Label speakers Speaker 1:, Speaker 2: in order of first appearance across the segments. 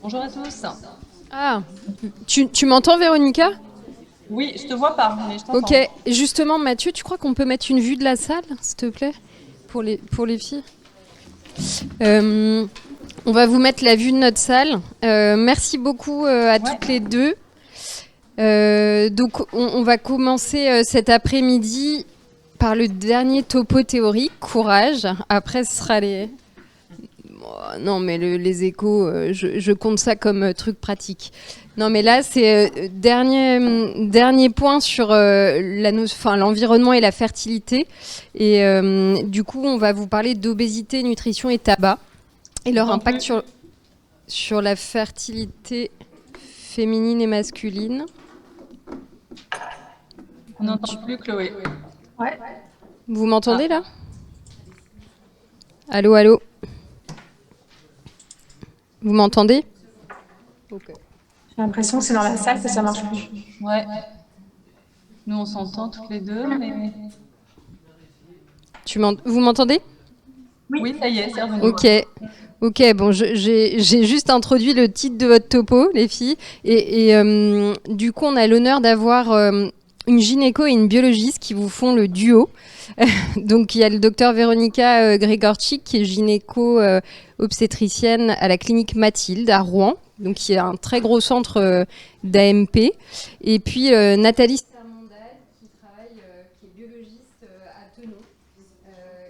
Speaker 1: Bonjour à tous.
Speaker 2: Ah, tu m'entends, Véronica?
Speaker 1: Oui, je te vois pas, mais je
Speaker 2: Ok,
Speaker 1: t'entends.
Speaker 2: justement, Mathieu, tu crois qu'on peut mettre une vue de la salle, s'il te plaît, pour les filles? Euh, on va vous mettre la vue de notre salle. Merci beaucoup à
Speaker 1: Ouais.
Speaker 2: toutes les deux. Donc, on va commencer cet après-midi par le dernier topo théorique, courage. Après, ce sera les... Oh, non, mais les échos, je compte ça comme truc pratique. Non, mais là, c'est dernier point sur l'environnement et la fertilité. Et du coup, on va vous parler d'obésité, nutrition et tabac et leur
Speaker 1: J'entends
Speaker 2: impact
Speaker 1: plus.
Speaker 2: sur la fertilité féminine et masculine.
Speaker 1: On n'entend plus Chloé.
Speaker 3: Ouais,
Speaker 2: Vous m'entendez
Speaker 1: Ah,
Speaker 2: là? Allô, allô? Vous m'entendez? Ok.
Speaker 3: j'ai l'impression que c'est dans la salle que ça marche plus.
Speaker 1: ouais. Nous, on s'entend toutes les deux, mais
Speaker 2: Vous m'entendez?
Speaker 1: oui, ça y est, c'est revenu.
Speaker 2: Ok. Ok, bon, j'ai juste introduit le titre de votre topo, les filles. Et du coup, on a l'honneur d'avoir une gynéco et une biologiste qui vous font le duo. Donc, il y a le docteur Véronica Grégorczyk, qui est gynéco obstétricienne à la clinique Mathilde à Rouen, donc qui est un très gros centre d'AMP. Et puis, Nathalie Sermondaille, qui travaille, qui est biologiste à Tenon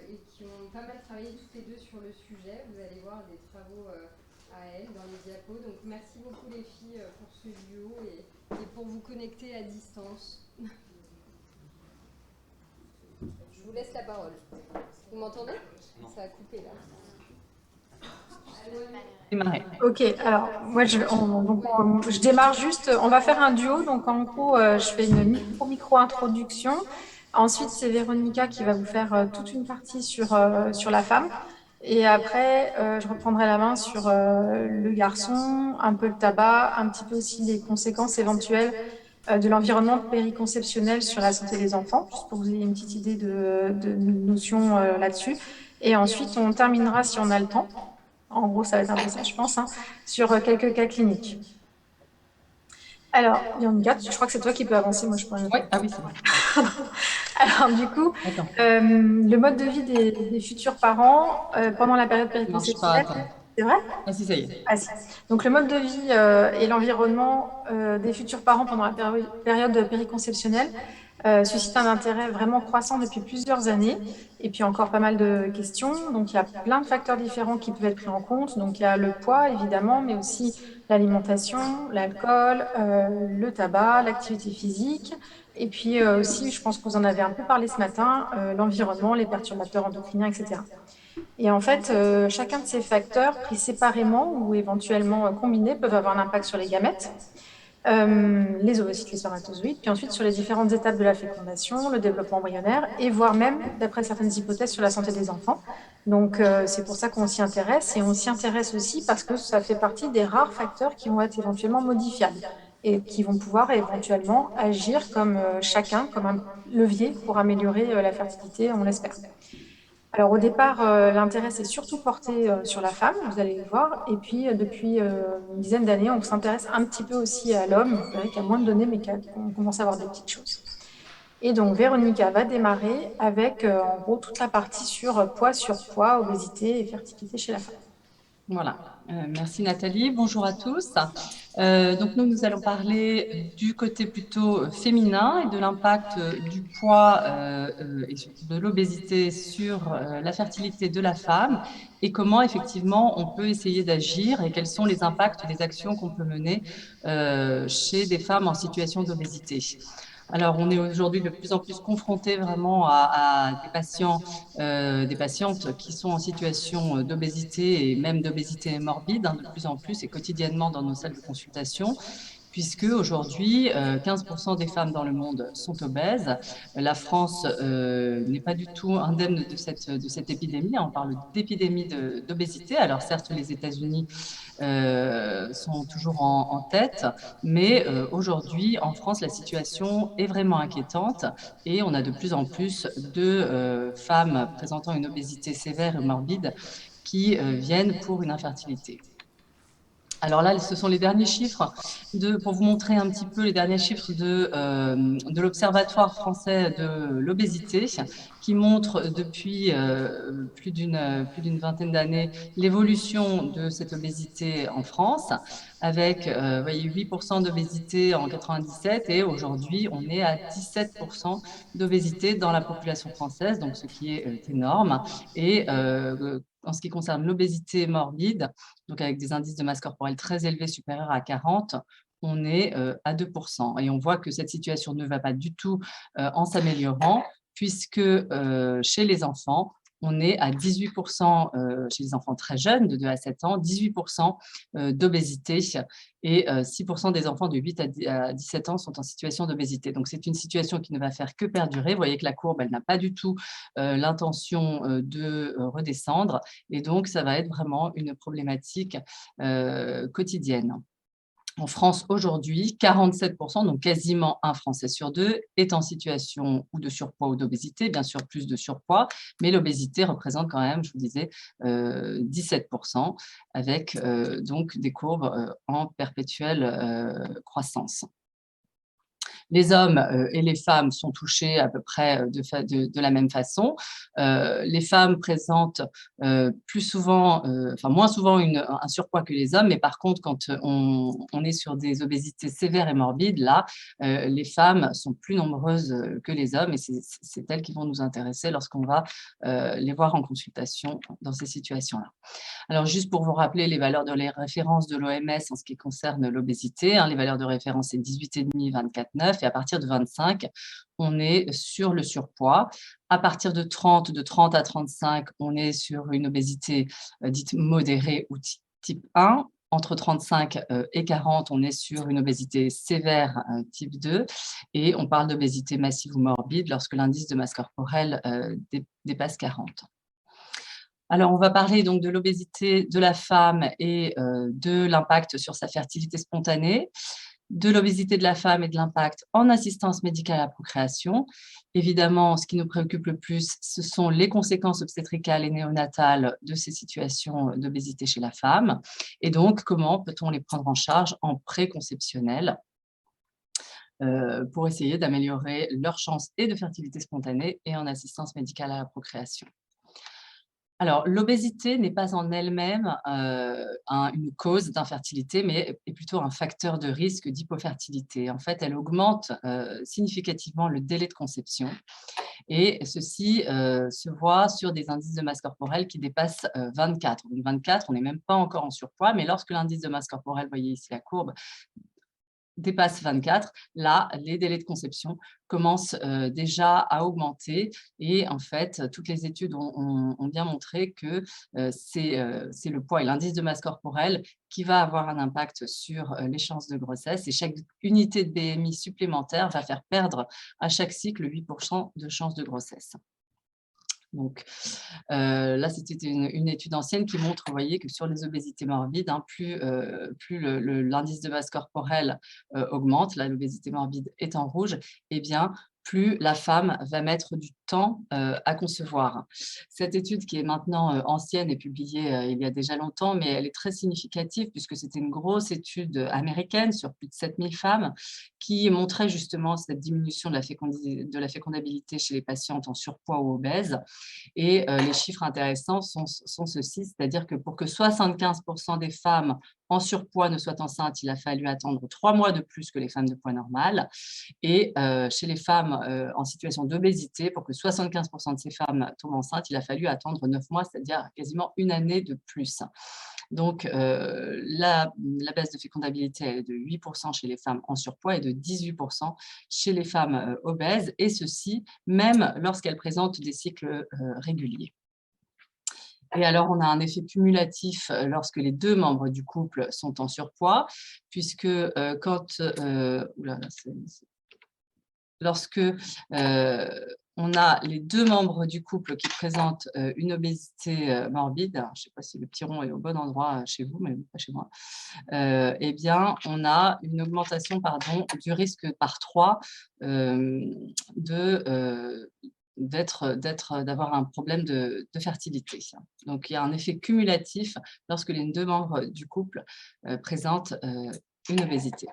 Speaker 2: et qui ont pas mal travaillé toutes les deux sur le sujet. Vous allez voir des travaux à elle dans les diapos. Donc merci beaucoup les filles pour ce duo et pour vous connecter à distance. Je vous laisse la parole. Vous m'entendez? Ça a coupé là.
Speaker 1: Démarrer.
Speaker 3: Ok, alors moi je démarre juste, on va faire un duo, donc en gros je fais une micro-introduction. Ensuite c'est Véronica qui va vous faire toute une partie sur la femme. Et après je reprendrai la main sur le garçon, un peu le tabac, un petit peu aussi les conséquences éventuelles de l'environnement périconceptionnel sur la santé des enfants, juste pour que vous ayez une petite idée de notions là-dessus. Et ensuite on terminera si on a le temps. En gros, ça va être un peu ça, je pense, hein, sur quelques cas cliniques. Alors, Bianca, je crois que c'est toi qui peux avancer, moi je peux rien
Speaker 1: Ouais.
Speaker 3: faire.
Speaker 1: Ah oui, c'est vrai.
Speaker 3: Alors, du coup,
Speaker 1: Attends,
Speaker 3: le mode de vie des futurs parents pendant la période
Speaker 1: ça marche pas.
Speaker 3: périconceptionnelle,
Speaker 1: Attends.
Speaker 3: c'est vrai?
Speaker 1: Ah si, ça y est.
Speaker 3: Ah si. Donc, le mode de vie et l'environnement des futurs parents pendant la période périconceptionnelle suscite un intérêt vraiment croissant depuis plusieurs années. Et puis encore pas mal de questions. Donc il y a plein de facteurs différents qui peuvent être pris en compte. Donc il y a le poids évidemment, mais aussi l'alimentation, l'alcool, le tabac, l'activité physique. Et puis aussi, je pense que vous en avez un peu parlé ce matin, l'environnement, les perturbateurs endocriniens, etc. Et en fait, chacun de ces facteurs, pris séparément ou éventuellement combinés, peuvent avoir un impact sur les gamètes, les ovocytes, les spermatozoïdes, puis ensuite sur les différentes étapes de la fécondation, le développement embryonnaire, et voire même, d'après certaines hypothèses, sur la santé des enfants. Donc c'est pour ça qu'on s'y intéresse, et on s'y intéresse aussi parce que ça fait partie des rares facteurs qui vont être éventuellement modifiables et qui vont pouvoir éventuellement agir comme chacun, comme un levier pour améliorer la fertilité, on l'espère. Alors au départ, l'intérêt s'est surtout porté sur la femme, vous allez le voir. Et puis depuis une dizaine d'années, on s'intéresse un petit peu aussi à l'homme. Vous verrez qu'il y a moins de données, mais qu'on commence à avoir des petites choses. Et donc Véronica va démarrer avec en gros toute la partie sur poids, surpoids, obésité et fertilité chez la femme.
Speaker 1: Voilà. Merci Nathalie. Bonjour à tous. Donc nous allons parler du côté plutôt féminin et de l'impact du poids et surtout de l'obésité sur la fertilité de la femme et comment effectivement on peut essayer d'agir et quels sont les impacts des actions qu'on peut mener chez des femmes en situation d'obésité. Alors, on est aujourd'hui de plus en plus confronté vraiment à des patients, des patientes qui sont en situation d'obésité et même d'obésité morbide, hein, de plus en plus et quotidiennement dans nos salles de consultation, puisque aujourd'hui, 15% des femmes dans le monde sont obèses. La France n'est pas du tout indemne de cette épidémie. On parle d'épidémie d'obésité. Alors certes, les États-Unis sont toujours en tête, mais aujourd'hui, en France, la situation est vraiment inquiétante et on a de plus en plus de femmes présentant une obésité sévère et morbide qui viennent pour une infertilité. Alors là, ce sont les derniers chiffres pour vous montrer un petit peu les derniers chiffres de l'Observatoire français de l'obésité qui montrent depuis plus d'une vingtaine d'années l'évolution de cette obésité en France avec vous voyez, 8% d'obésité en 97 et aujourd'hui, on est à 17% d'obésité dans la population française, donc ce qui est énorme. Et en ce qui concerne l'obésité morbide, donc avec des indices de masse corporelle très élevés, supérieurs à 40, on est à 2%. Et on voit que cette situation ne va pas du tout en s'améliorant, puisque chez les enfants, on est à 18%, chez les enfants très jeunes, de 2 à 7 ans, 18% d'obésité et 6% des enfants de 8 à 17 ans sont en situation d'obésité. Donc, c'est une situation qui ne va faire que perdurer. Vous voyez que la courbe, elle n'a pas du tout l'intention de redescendre. Et donc, ça va être vraiment une problématique quotidienne. En France, aujourd'hui, 47%, donc quasiment un Français sur deux, est en situation ou de surpoids ou d'obésité, bien sûr plus de surpoids, mais l'obésité représente quand même, je vous disais, 17%, avec donc des courbes en perpétuelle croissance. Les hommes et les femmes sont touchés à peu près de la même façon. Les femmes présentent plus souvent, enfin moins souvent un surpoids que les hommes, mais par contre, quand on est sur des obésités sévères et morbides, là, les femmes sont plus nombreuses que les hommes et c'est elles qui vont nous intéresser lorsqu'on va les voir en consultation dans ces situations-là. Alors, juste pour vous rappeler les valeurs de référence de l'OMS en ce qui concerne l'obésité, les valeurs de référence, c'est 18,5, 24,9 et à partir de 25, on est sur le surpoids. À partir de 30 à 35, on est sur une obésité dite modérée ou type 1. Entre 35 et 40, on est sur une obésité sévère type 2 et on parle d'obésité massive ou morbide lorsque l'indice de masse corporelle dépasse 40. Alors, on va parler donc de l'obésité de la femme et de l'impact sur sa fertilité spontanée, de l'obésité de la femme et de l'impact en assistance médicale à la procréation. Évidemment, ce qui nous préoccupe le plus, ce sont les conséquences obstétricales et néonatales de ces situations d'obésité chez la femme. Et donc, comment peut-on les prendre en charge en préconceptionnel pour essayer d'améliorer leurs chances et de fertilité spontanée et en assistance médicale à la procréation. Alors, l'obésité n'est pas en elle-même une cause d'infertilité, mais est plutôt un facteur de risque d'hypofertilité. En fait, elle augmente significativement le délai de conception et ceci se voit sur des indices de masse corporelle qui dépassent 24. Donc 24, on n'est même pas encore en surpoids, mais lorsque l'indice de masse corporelle, vous voyez ici la courbe, dépasse 24, là, les délais de conception commencent déjà à augmenter et en fait, toutes les études ont bien montré que c'est le poids et l'indice de masse corporelle qui va avoir un impact sur les chances de grossesse et chaque unité de BMI supplémentaire va faire perdre à chaque cycle 8% de chances de grossesse. Donc là, c'était une étude ancienne qui montre, vous voyez, que sur les obésités morbides, plus l'indice de masse corporelle augmente, là, l'obésité morbide est en rouge, eh bien, plus la femme va mettre du temps à concevoir. Cette étude qui est maintenant ancienne et publiée il y a déjà longtemps, mais elle est très significative puisque c'était une grosse étude américaine sur plus de 7000 femmes qui montrait justement cette diminution de la fécondabilité chez les patientes en surpoids ou obèses. Et les chiffres intéressants sont ceux-ci, c'est-à-dire que pour que 75% des femmes en surpoids ne soient enceintes, il a fallu attendre 3 mois de plus que les femmes de poids normal. Et chez les femmes en situation d'obésité, pour que 75% de ces femmes tombent enceintes, il a fallu attendre 9 mois, c'est-à-dire quasiment une année de plus. Donc, la baisse de fécondabilité est de 8% chez les femmes en surpoids et de 18% chez les femmes obèses, et ceci même lorsqu'elles présentent des cycles réguliers. Et alors, on a un effet cumulatif lorsque les deux membres du couple sont en surpoids, puisque lorsque on a les deux membres du couple qui présentent une obésité morbide, alors, je ne sais pas si le petit rond est au bon endroit chez vous, mais pas chez moi, eh bien, on a une augmentation du risque par 3 d'avoir un problème de fertilité. Donc, il y a un effet cumulatif lorsque les deux membres du couple présentent une obésité.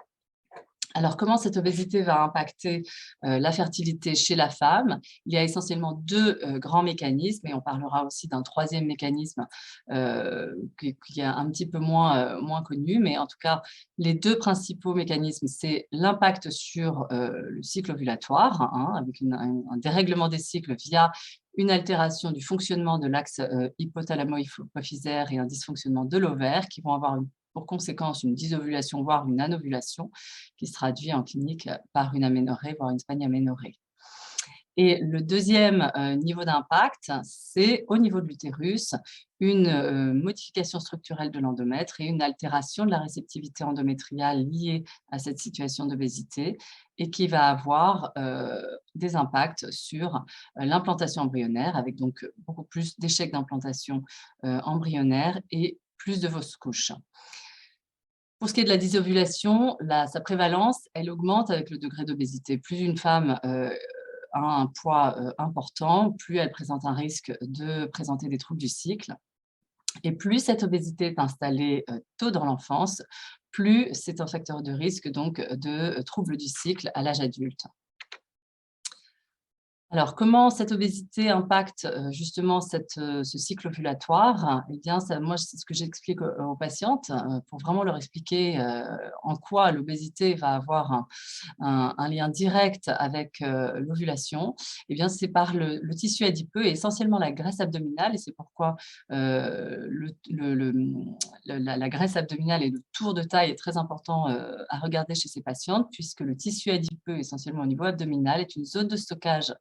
Speaker 1: Alors, comment cette obésité va impacter la fertilité chez la femme? Il y a essentiellement deux grands mécanismes, et on parlera aussi d'un troisième mécanisme qui est un petit peu moins connu, mais en tout cas, les deux principaux mécanismes, c'est l'impact sur le cycle ovulatoire, hein, avec un dérèglement des cycles via une altération du fonctionnement de l'axe hypothalamo-hypophysaire et un dysfonctionnement de l'ovaire qui vont avoir pour conséquence une dysovulation, voire une anovulation, qui se traduit en clinique par une aménorrhée, voire une spagnaménorrhée. Et le deuxième niveau d'impact, c'est au niveau de l'utérus, une modification structurelle de l'endomètre et une altération de la réceptivité endométriale liée à cette situation d'obésité et qui va avoir des impacts sur l'implantation embryonnaire, avec donc beaucoup plus d'échecs d'implantation embryonnaire et plus de fausses couches. Pour ce qui est de la dysovulation, sa prévalence, elle augmente avec le degré d'obésité. Plus une femme a un poids important, plus elle présente un risque de présenter des troubles du cycle. Et plus cette obésité est installée tôt dans l'enfance, plus c'est un facteur de risque donc, de troubles du cycle à l'âge adulte. Alors, comment cette obésité impacte justement ce cycle ovulatoire? Eh bien, moi, c'est ce que j'explique aux patientes pour vraiment leur expliquer en quoi l'obésité va avoir un lien direct avec l'ovulation. Eh bien, c'est par le tissu adipeux et essentiellement la graisse abdominale. Et c'est pourquoi la graisse abdominale et le tour de taille est très important à regarder chez ces patientes, puisque le tissu adipeux, essentiellement au niveau abdominal, est une zone de stockage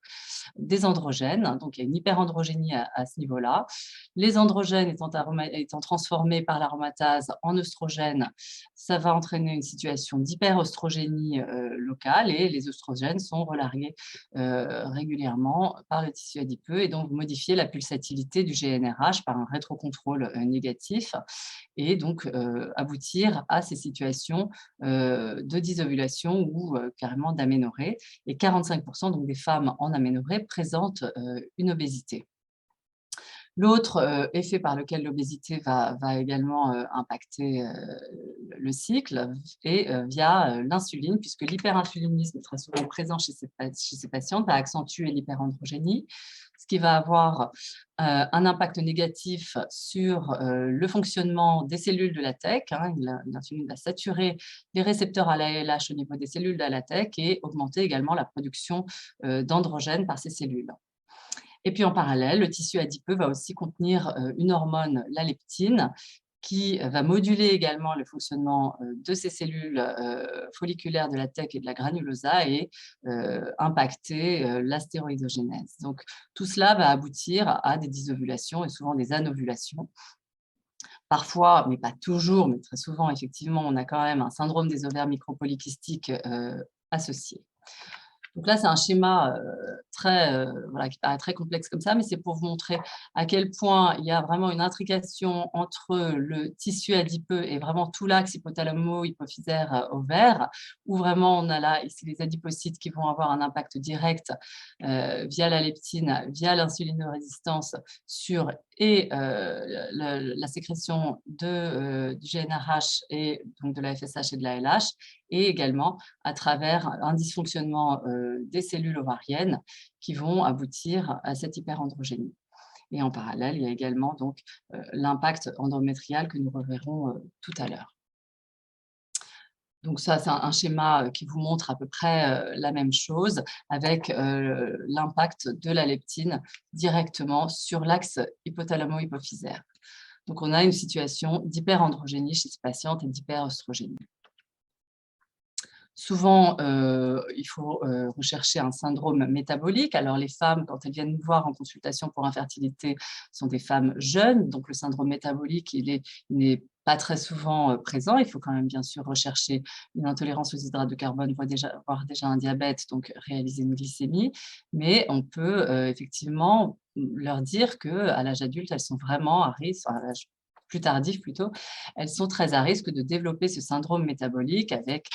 Speaker 1: des androgènes, donc il y a une hyperandrogénie à ce niveau-là. Les androgènes étant transformés par l'aromatase en œstrogènes, ça va entraîner une situation d'hyperœstrogénie locale et les œstrogènes sont relargués régulièrement par le tissu adipeux et donc modifier la pulsatilité du GnRH par un rétrocontrôle négatif et donc aboutir à ces situations de dysovulation ou carrément d'aménorrhée. Et 45% donc des femmes en aménorrhée présentent une obésité. L'autre effet par lequel l'obésité va également impacter le cycle est via l'insuline, puisque l'hyperinsulinisme, très souvent présent chez ces patientes, va accentuer l'hyperandrogénie, ce qui va avoir un impact négatif sur le fonctionnement des cellules de la TEC. Hein, l'insuline va saturer les récepteurs à l'ALH au niveau des cellules de la TEC et augmenter également la production d'androgènes par ces cellules. Et puis en parallèle, le tissu adipeux va aussi contenir une hormone, la leptine, qui va moduler également le fonctionnement de ces cellules folliculaires de la TEC et de la granulosa et impacter la stéroïdogénèse. Donc tout cela va aboutir à des dysovulations et souvent des anovulations. Parfois, mais pas toujours, mais très souvent, effectivement, on a quand même un syndrome des ovaires micropolykystiques associé. Donc là, c'est un schéma qui paraît très complexe comme ça, mais c'est pour vous montrer à quel point il y a vraiment une intrication entre le tissu adipeux et vraiment tout l'axe hypothalamo-hypophysaire ovaire, où vraiment on a là ici les adipocytes qui vont avoir un impact direct via la leptine, via l'insulinorésistance sur la sécrétion du GnRH et donc de la FSH et de la LH, et également à travers un dysfonctionnement des cellules ovariennes qui vont aboutir à cette hyperandrogénie. Et en parallèle, il y a également donc l'impact endométrial que nous reverrons tout à l'heure. Donc ça, c'est un schéma qui vous montre à peu près la même chose avec l'impact de la leptine directement sur l'axe hypothalamo-hypophysaire. Donc on a une situation d'hyperandrogénie chez ces patientes et d'hyperœstrogénie. Souvent, il faut rechercher un syndrome métabolique. Alors, les femmes, quand elles viennent nous voir en consultation pour infertilité, sont des femmes jeunes. Donc, le syndrome métabolique, il n'est pas très souvent présent. Il faut quand même, bien sûr, rechercher une intolérance aux hydrates de carbone, voire déjà un diabète, donc réaliser une glycémie. Mais on peut effectivement leur dire qu'à l'âge adulte, elles sont vraiment à risque, plus tardif plutôt, elles sont très à risque de développer ce syndrome métabolique avec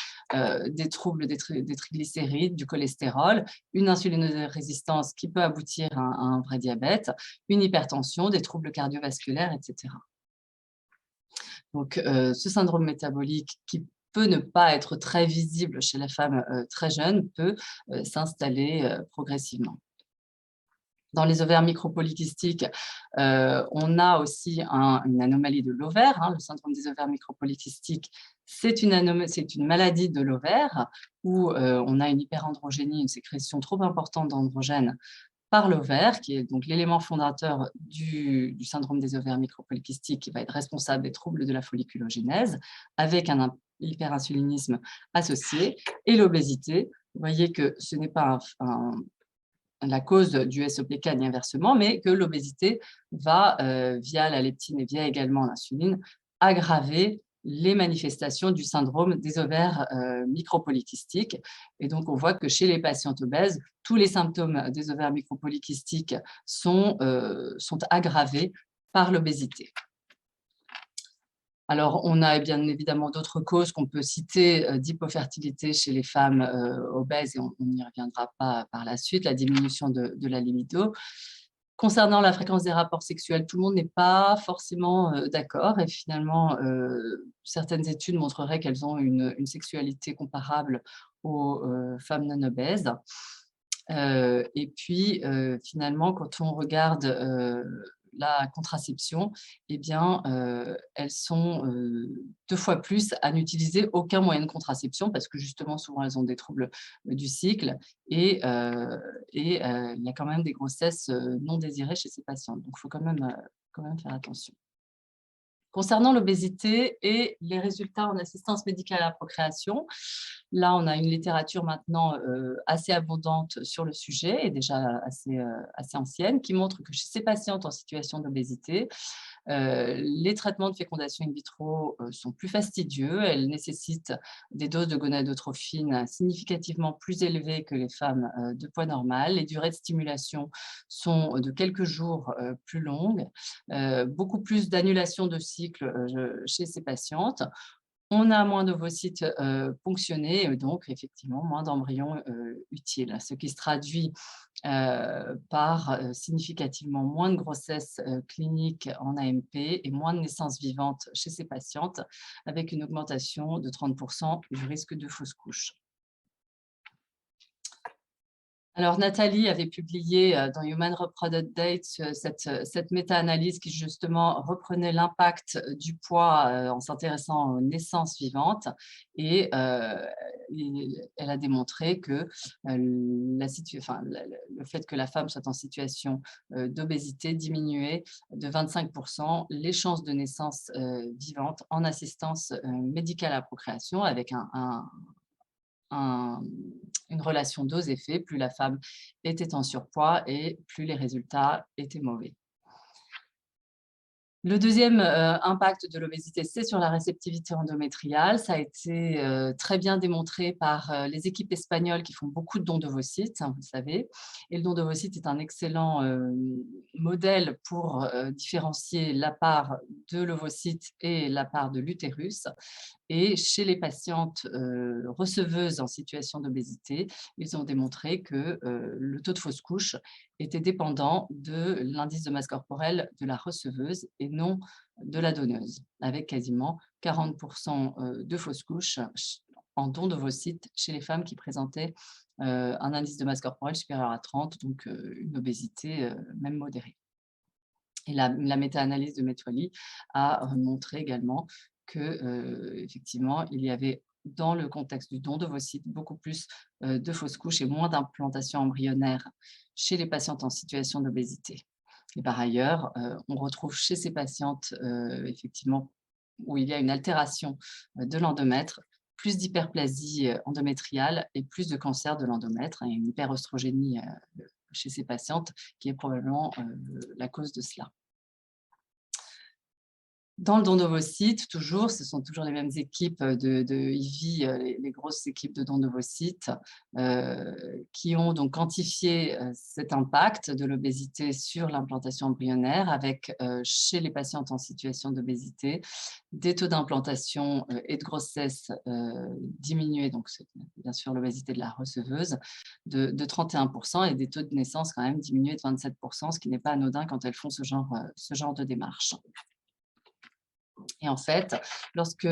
Speaker 1: des troubles des triglycérides, du cholestérol, une insulinorésistance qui peut aboutir à un vrai diabète, une hypertension, des troubles cardiovasculaires, etc. Donc, ce syndrome métabolique qui peut ne pas être très visible chez la femme très jeune peut s'installer progressivement. Dans les ovaires micropolykystiques, on a aussi une anomalie de l'ovaire. Le syndrome des ovaires micropolykystiques, c'est une maladie de l'ovaire où on a une hyperandrogénie, une sécrétion trop importante d'androgènes par l'ovaire, qui est donc l'élément fondateur du syndrome des ovaires micropolykystiques, qui va être responsable des troubles de la folliculogénèse, avec un hyperinsulinisme associé, et l'obésité. Vous voyez que ce n'est pas la cause du SOPK ni inversement, mais que l'obésité va, via la leptine et via également l'insuline, aggraver les manifestations du syndrome des ovaires micropolykystiques. Et donc, on voit que chez les patientes obèses, tous les symptômes des ovaires micropolykystiques sont aggravés par l'obésité. Alors, on a bien évidemment d'autres causes qu'on peut citer d'hypofertilité chez les femmes obèses, et on n'y reviendra pas par la suite, la diminution de la libido. Concernant la fréquence des rapports sexuels, tout le monde n'est pas forcément d'accord, et finalement, certaines études montreraient qu'elles ont une sexualité comparable aux femmes non obèses. Et puis, finalement, quand on regarde la contraception, eh bien, elles sont 2 fois plus à n'utiliser aucun moyen de contraception parce que justement, souvent, elles ont des troubles du cycle et il y a quand même des grossesses non désirées chez ces patientes. Donc, il faut quand même faire attention. Concernant l'obésité et les résultats en assistance médicale à la procréation, là, on a une littérature maintenant assez abondante sur le sujet et déjà assez ancienne, qui montre que chez ces patientes en situation d'obésité, les traitements de fécondation in vitro sont plus fastidieux. Elles nécessitent des doses de gonadotrophine significativement plus élevées que les femmes de poids normal. Les durées de stimulation sont de quelques jours plus longues, beaucoup plus d'annulation de cycle chez ces patientes. On a moins d'ovocytes ponctionnés, et donc effectivement moins d'embryons utiles, ce qui se traduit par significativement moins de grossesses cliniques en AMP et moins de naissances vivantes chez ces patientes, avec une augmentation de 30% du risque de fausse couche. Alors, Nathalie avait publié dans Human Reproductive Date cette méta-analyse qui justement reprenait l'impact du poids en s'intéressant aux naissances vivantes, et elle a démontré que le fait que la femme soit en situation d'obésité diminuait de 25% les chances de naissance vivante en assistance médicale à la procréation, avec une relation dose-effet. Plus la femme était en surpoids et plus les résultats étaient mauvais. Le deuxième impact de l'obésité, c'est sur la réceptivité endométriale. Ça a été très bien démontré par les équipes espagnoles qui font beaucoup de dons d'ovocytes, vous le savez. Et le don d'ovocytes est un excellent modèle pour différencier la part de l'ovocyte et la part de l'utérus. Et chez les patientes receveuses en situation d'obésité, ils ont démontré que le taux de fausse couche était dépendant de l'indice de masse corporelle de la receveuse et non de la donneuse, avec quasiment 40% de fausses couches en don d'ovocytes chez les femmes qui présentaient un indice de masse corporelle supérieur à 30, donc une obésité même modérée. Et la méta-analyse de Metwally a montré également que effectivement, il y avait dans le contexte du don d'ovocytes beaucoup plus de fausses couches et moins d'implantation embryonnaire chez les patientes en situation d'obésité. Et par ailleurs, on retrouve chez ces patientes, effectivement, où il y a une altération de l'endomètre, plus d'hyperplasie endométriale et plus de cancer de l'endomètre, et une hyperoestrogénie chez ces patientes qui est probablement la cause de cela. Dans le don d'ovocytes, toujours, ce sont toujours les mêmes équipes de IVI, les grosses équipes de don d'ovocytes, qui ont donc quantifié cet impact de l'obésité sur l'implantation embryonnaire avec, chez les patientes en situation d'obésité, des taux d'implantation et de grossesse diminués, donc c'est bien sûr l'obésité de la receveuse, de 31% et des taux de naissance quand même diminués de 27%, ce qui n'est pas anodin quand elles font ce genre de démarche. Et en fait, lorsque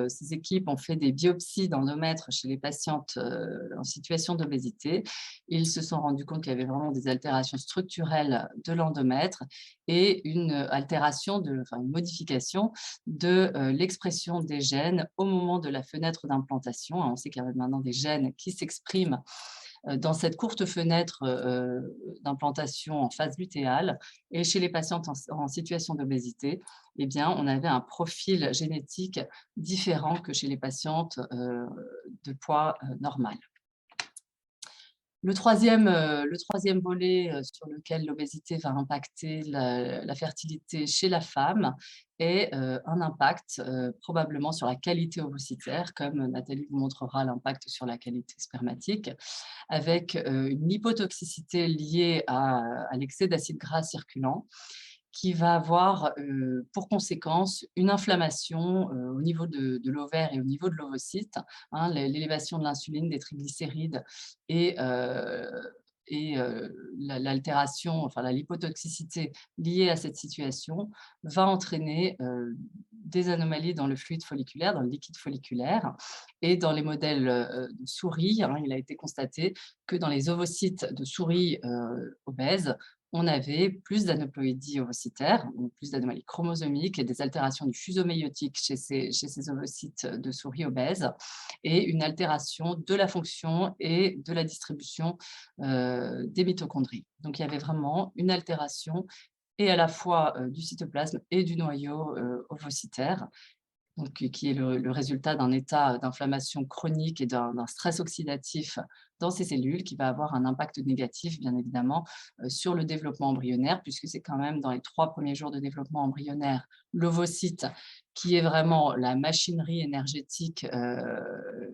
Speaker 1: ces équipes ont fait des biopsies d'endomètre chez les patientes en situation d'obésité, ils se sont rendus compte qu'il y avait vraiment des altérations structurelles de l'endomètre et une altération, enfin une modification de l'expression des gènes au moment de la fenêtre d'implantation. On sait qu'il y a maintenant des gènes qui s'expriment dans cette courte fenêtre d'implantation en phase lutéale. Et chez les patientes en situation d'obésité, eh bien, on avait un profil génétique différent que chez les patientes de poids normal. Le troisième volet sur lequel l'obésité va impacter la fertilité chez la femme est un impact probablement sur la qualité ovocytaire, comme Nathalie vous montrera l'impact sur la qualité spermatique, avec une hypotoxicité liée à l'excès d'acide gras circulant, qui va avoir pour conséquence une inflammation au niveau de l'ovaire et au niveau de l'ovocyte, hein, l'élévation de l'insuline, des triglycérides et, l'altération, enfin la lipotoxicité liée à cette situation va entraîner des anomalies dans le fluide folliculaire, dans le liquide folliculaire. Et dans les modèles de souris, hein, il a été constaté que dans les ovocytes de souris obèses, on avait plus d'aneuploïdie ovocytaire, donc plus d'anomalies chromosomiques et des altérations du fuseau méiotique chez ces ovocytes de souris obèses et une altération de la fonction et de la distribution des mitochondries. Donc il y avait vraiment une altération et à la fois du cytoplasme et du noyau ovocytaire, donc, qui est le résultat d'un état d'inflammation chronique et d'un stress oxydatif dans ces cellules qui va avoir un impact négatif, bien évidemment, sur le développement embryonnaire, puisque c'est quand même dans les 3 premiers jours de développement embryonnaire, l'ovocyte, qui est vraiment la machinerie énergétique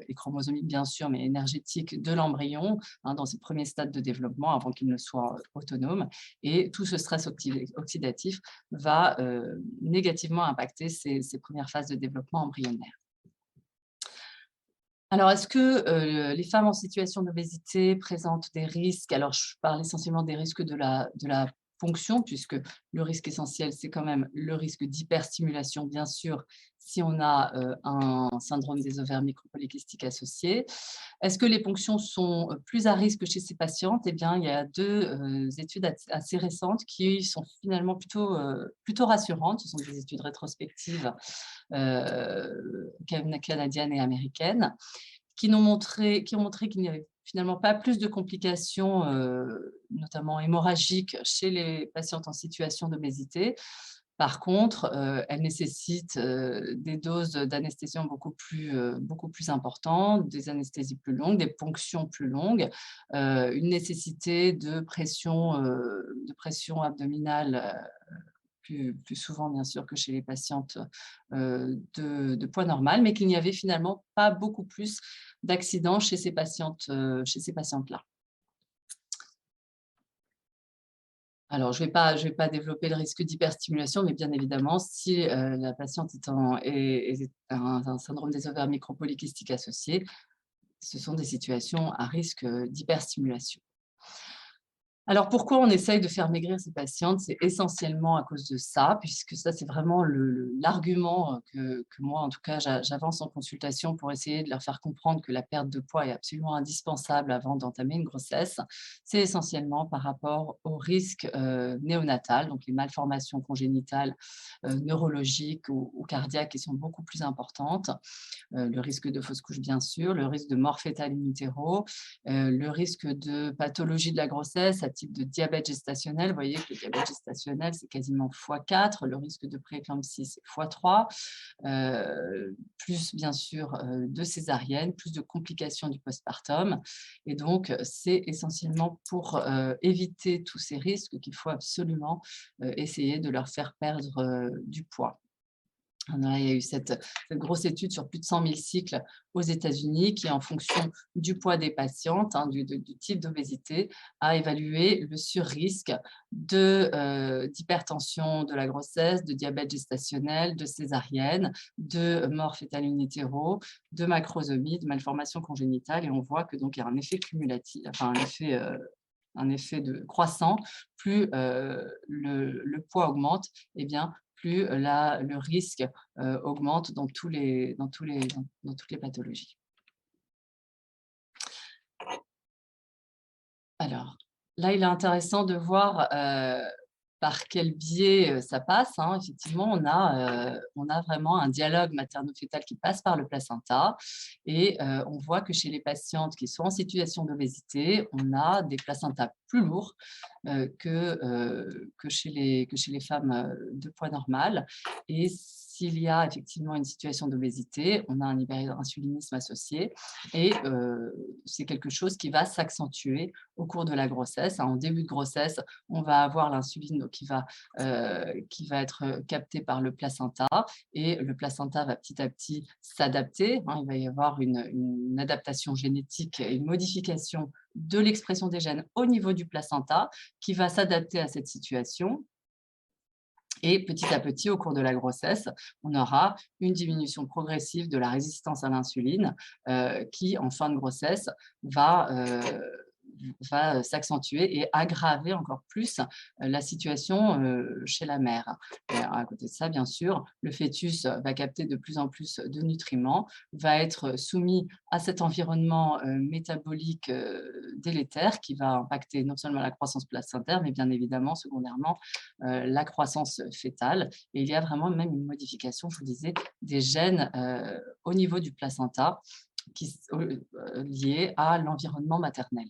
Speaker 1: et chromosomique, bien sûr, mais énergétique de l'embryon, hein, dans ses premiers stades de développement, avant qu'il ne soit autonome. Et tout ce stress oxydatif va négativement impacter ces premières phases de développement embryonnaire. Alors, est-ce que les femmes en situation d'obésité présentent des risques? Alors, je parle essentiellement des risques de la ponction, puisque le risque essentiel, c'est quand même le risque d'hyperstimulation, bien sûr, si on a un syndrome des ovaires micropolykystiques associé. Est-ce que les ponctions sont plus à risque chez ces patientes? Eh bien, il y a 2 études assez récentes qui sont finalement plutôt rassurantes. Ce sont des études rétrospectives canadiennes et américaines qui ont montré qu'il n'y avait finalement pas plus de complications, notamment hémorragiques, chez les patientes en situation d'obésité. Par contre, elles nécessitent des doses d'anesthésiant beaucoup plus importantes, des anesthésies plus longues, des ponctions plus longues, une nécessité de pression abdominale plus souvent, bien sûr, que chez les patientes de poids normal, mais qu'il n'y avait finalement pas beaucoup plus d'accidents chez ces patientes-là. Alors, je vais pas développer le risque d'hyperstimulation, mais bien évidemment, si la patiente a un syndrome des ovaires micropolykystiques associé, ce sont des situations à risque d'hyperstimulation. Alors, pourquoi on essaye de faire maigrir ces patientes? C'est essentiellement à cause de ça, puisque ça, c'est vraiment l'argument que moi, en tout cas, j'avance en consultation pour essayer de leur faire comprendre que la perte de poids est absolument indispensable avant d'entamer une grossesse. C'est essentiellement par rapport au risque néonatal, donc les malformations congénitales neurologiques ou cardiaques qui sont beaucoup plus importantes, le risque de fausse couche, bien sûr, le risque de mort fœtale in utero, le risque de pathologie de la grossesse à type de diabète gestationnel. Vous voyez que le diabète gestationnel, c'est quasiment x4, le risque de prééclampsie, c'est x3, plus bien sûr de césarienne, plus de complications du postpartum. Et donc, c'est essentiellement pour éviter tous ces risques qu'il faut absolument essayer de leur faire perdre du poids. Il y a eu cette grosse étude sur plus de 100 000 cycles aux États-Unis qui, en fonction du poids des patientes, du type d'obésité, a évalué le surrisque d'hypertension de la grossesse, de diabète gestationnel, de césarienne, de mort fœtale in utero, de macrosomie, de malformation congénitale. Et on voit que donc il y a un effet cumulatif, enfin un effet de croissant. Plus le poids augmente, eh bien, plus le risque augmente dans toutes les pathologies. Alors, là, il est intéressant de voir par quel biais ça passe. Effectivement, on a vraiment un dialogue materno-fœtal qui passe par le placenta et on voit que chez les patientes qui sont en situation d'obésité, on a des placentas plus lourds que chez les femmes de poids normal. Et s'il y a effectivement une situation d'obésité, on a un hyperinsulinisme associé et c'est quelque chose qui va s'accentuer au cours de la grossesse. En début de grossesse, on va avoir l'insuline qui va être captée par le placenta et le placenta va petit à petit s'adapter. Il va y avoir une adaptation génétique et une modification de l'expression des gènes au niveau du placenta qui va s'adapter à cette situation. Et petit à petit, au cours de la grossesse, on aura une diminution progressive de la résistance à l'insuline qui, en fin de grossesse, va s'accentuer et aggraver encore plus la situation chez la mère. Et à côté de ça, bien sûr, le fœtus va capter de plus en plus de nutriments, va être soumis à cet environnement métabolique délétère qui va impacter non seulement la croissance placentaire, mais bien évidemment, secondairement, la croissance fœtale. Et il y a vraiment même une modification, je vous disais, des gènes au niveau du placenta liés à l'environnement maternel.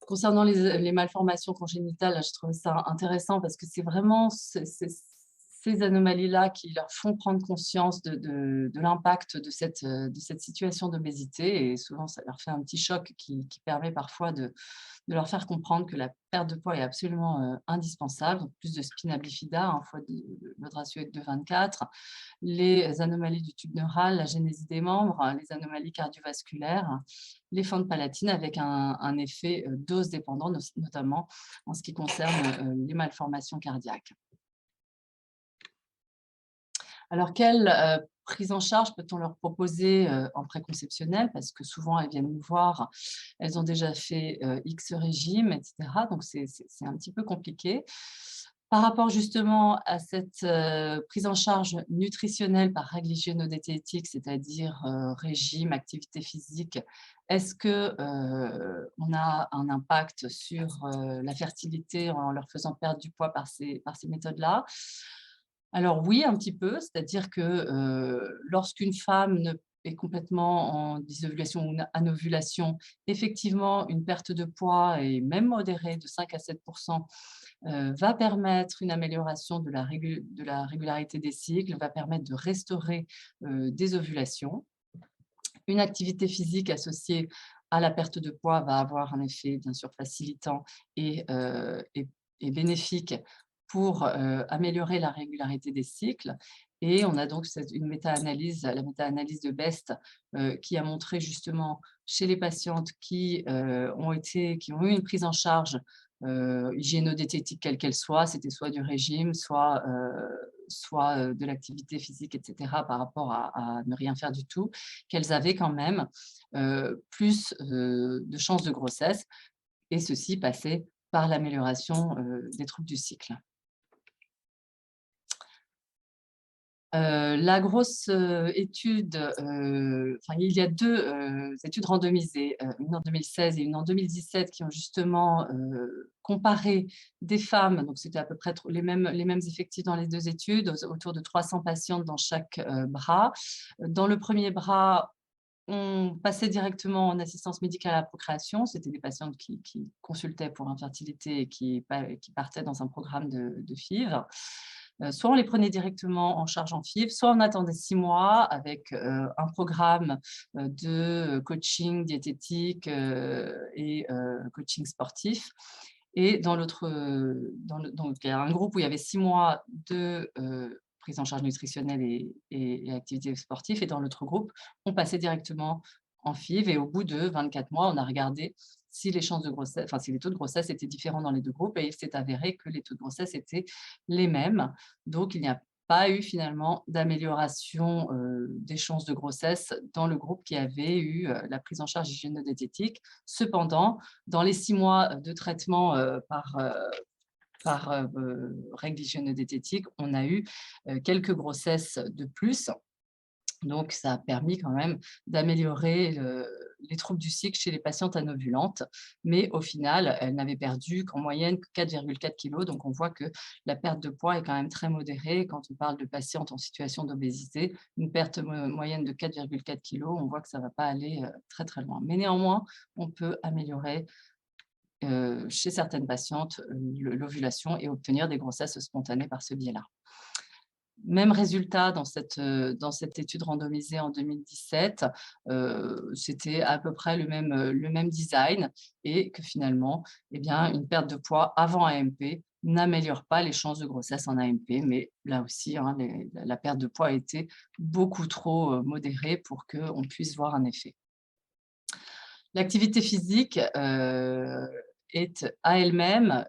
Speaker 1: Concernant les malformations congénitales, je trouve ça intéressant parce que c'est vraiment ces anomalies-là qui leur font prendre conscience de l'impact de cette situation d'obésité. Et souvent, ça leur fait un petit choc qui permet parfois de leur faire comprendre que la perte de poids est absolument indispensable. Donc, plus de spina bifida, le ratio est de 24. Les anomalies du tube neural, la génésie des membres, les anomalies cardiovasculaires, les fentes palatines avec un effet dose dépendant, notamment en ce qui concerne les malformations cardiaques. Alors, quelle prise en charge peut-on leur proposer en préconceptionnel? Parce que souvent, elles viennent nous voir, elles ont déjà fait X régimes, etc. Donc, c'est un petit peu compliqué. Par rapport justement à cette prise en charge nutritionnelle par règle hygiéno-diététique, c'est-à-dire régime, activité physique, est-ce qu'on a un impact sur la fertilité en leur faisant perdre du poids par ces méthodes-là? Alors oui, un petit peu, c'est-à-dire que lorsqu'une femme est complètement en dysovulation ou anovulation, effectivement, une perte de poids, et même modérée, de 5 à 7 va permettre une amélioration de la régularité des cycles, va permettre de restaurer des ovulations. Une activité physique associée à la perte de poids va avoir un effet, bien sûr, facilitant et bénéfique pour améliorer la régularité des cycles. Et on a donc la méta-analyse de Best qui a montré justement chez les patientes qui ont eu une prise en charge hygiéno-diététique quelle qu'elle soit, c'était soit du régime, soit de l'activité physique, etc., par rapport à ne rien faire du tout, qu'elles avaient quand même plus de chances de grossesse, et ceci passait par l'amélioration des troubles du cycle. La grosse étude, il y a deux études randomisées, une en 2016 et une en 2017 qui ont justement comparé des femmes, donc c'était à peu près les mêmes effectifs dans les deux études, autour de 300 patientes dans chaque bras. Dans le premier bras, on passait directement en assistance médicale à la procréation. C'était des patientes qui consultaient pour infertilité et qui partaient dans un programme de FIV. Soit on les prenait directement en charge en FIV, soit on attendait 6 mois avec un programme de coaching diététique et coaching sportif. Et donc, il y a un groupe où il y avait 6 mois de prise en charge nutritionnelle et activités sportives. Et dans l'autre groupe, on passait directement en FIV. Et au bout de 24 mois, on a regardé si les chances de grossesse, enfin, si les taux de grossesse étaient différents dans les deux groupes. Et il s'est avéré que les taux de grossesse étaient les mêmes. Donc, il n'y a pas eu finalement d'amélioration des chances de grossesse dans le groupe qui avait eu la prise en charge hygiéno-diététique. Cependant, dans les 6 mois de traitement par règle hygiéno-diététique, on a eu quelques grossesses de plus. Donc, ça a permis quand même d'améliorer les troubles du cycle chez les patientes anovulantes. Mais au final, elles n'avaient perdu qu'en moyenne que 4,4 kilos. Donc, on voit que la perte de poids est quand même très modérée. Quand on parle de patientes en situation d'obésité, une perte moyenne de 4,4 kilos, on voit que ça ne va pas aller très, très loin. Mais néanmoins, on peut améliorer chez certaines patientes l'ovulation et obtenir des grossesses spontanées par ce biais-là. Même résultat dans cette étude randomisée en 2017, c'était à peu près le même design et que finalement, eh bien, une perte de poids avant AMP n'améliore pas les chances de grossesse en AMP. Mais là aussi, hein, la perte de poids a été beaucoup trop modérée pour qu'on puisse voir un effet. L'activité physique est à elle-même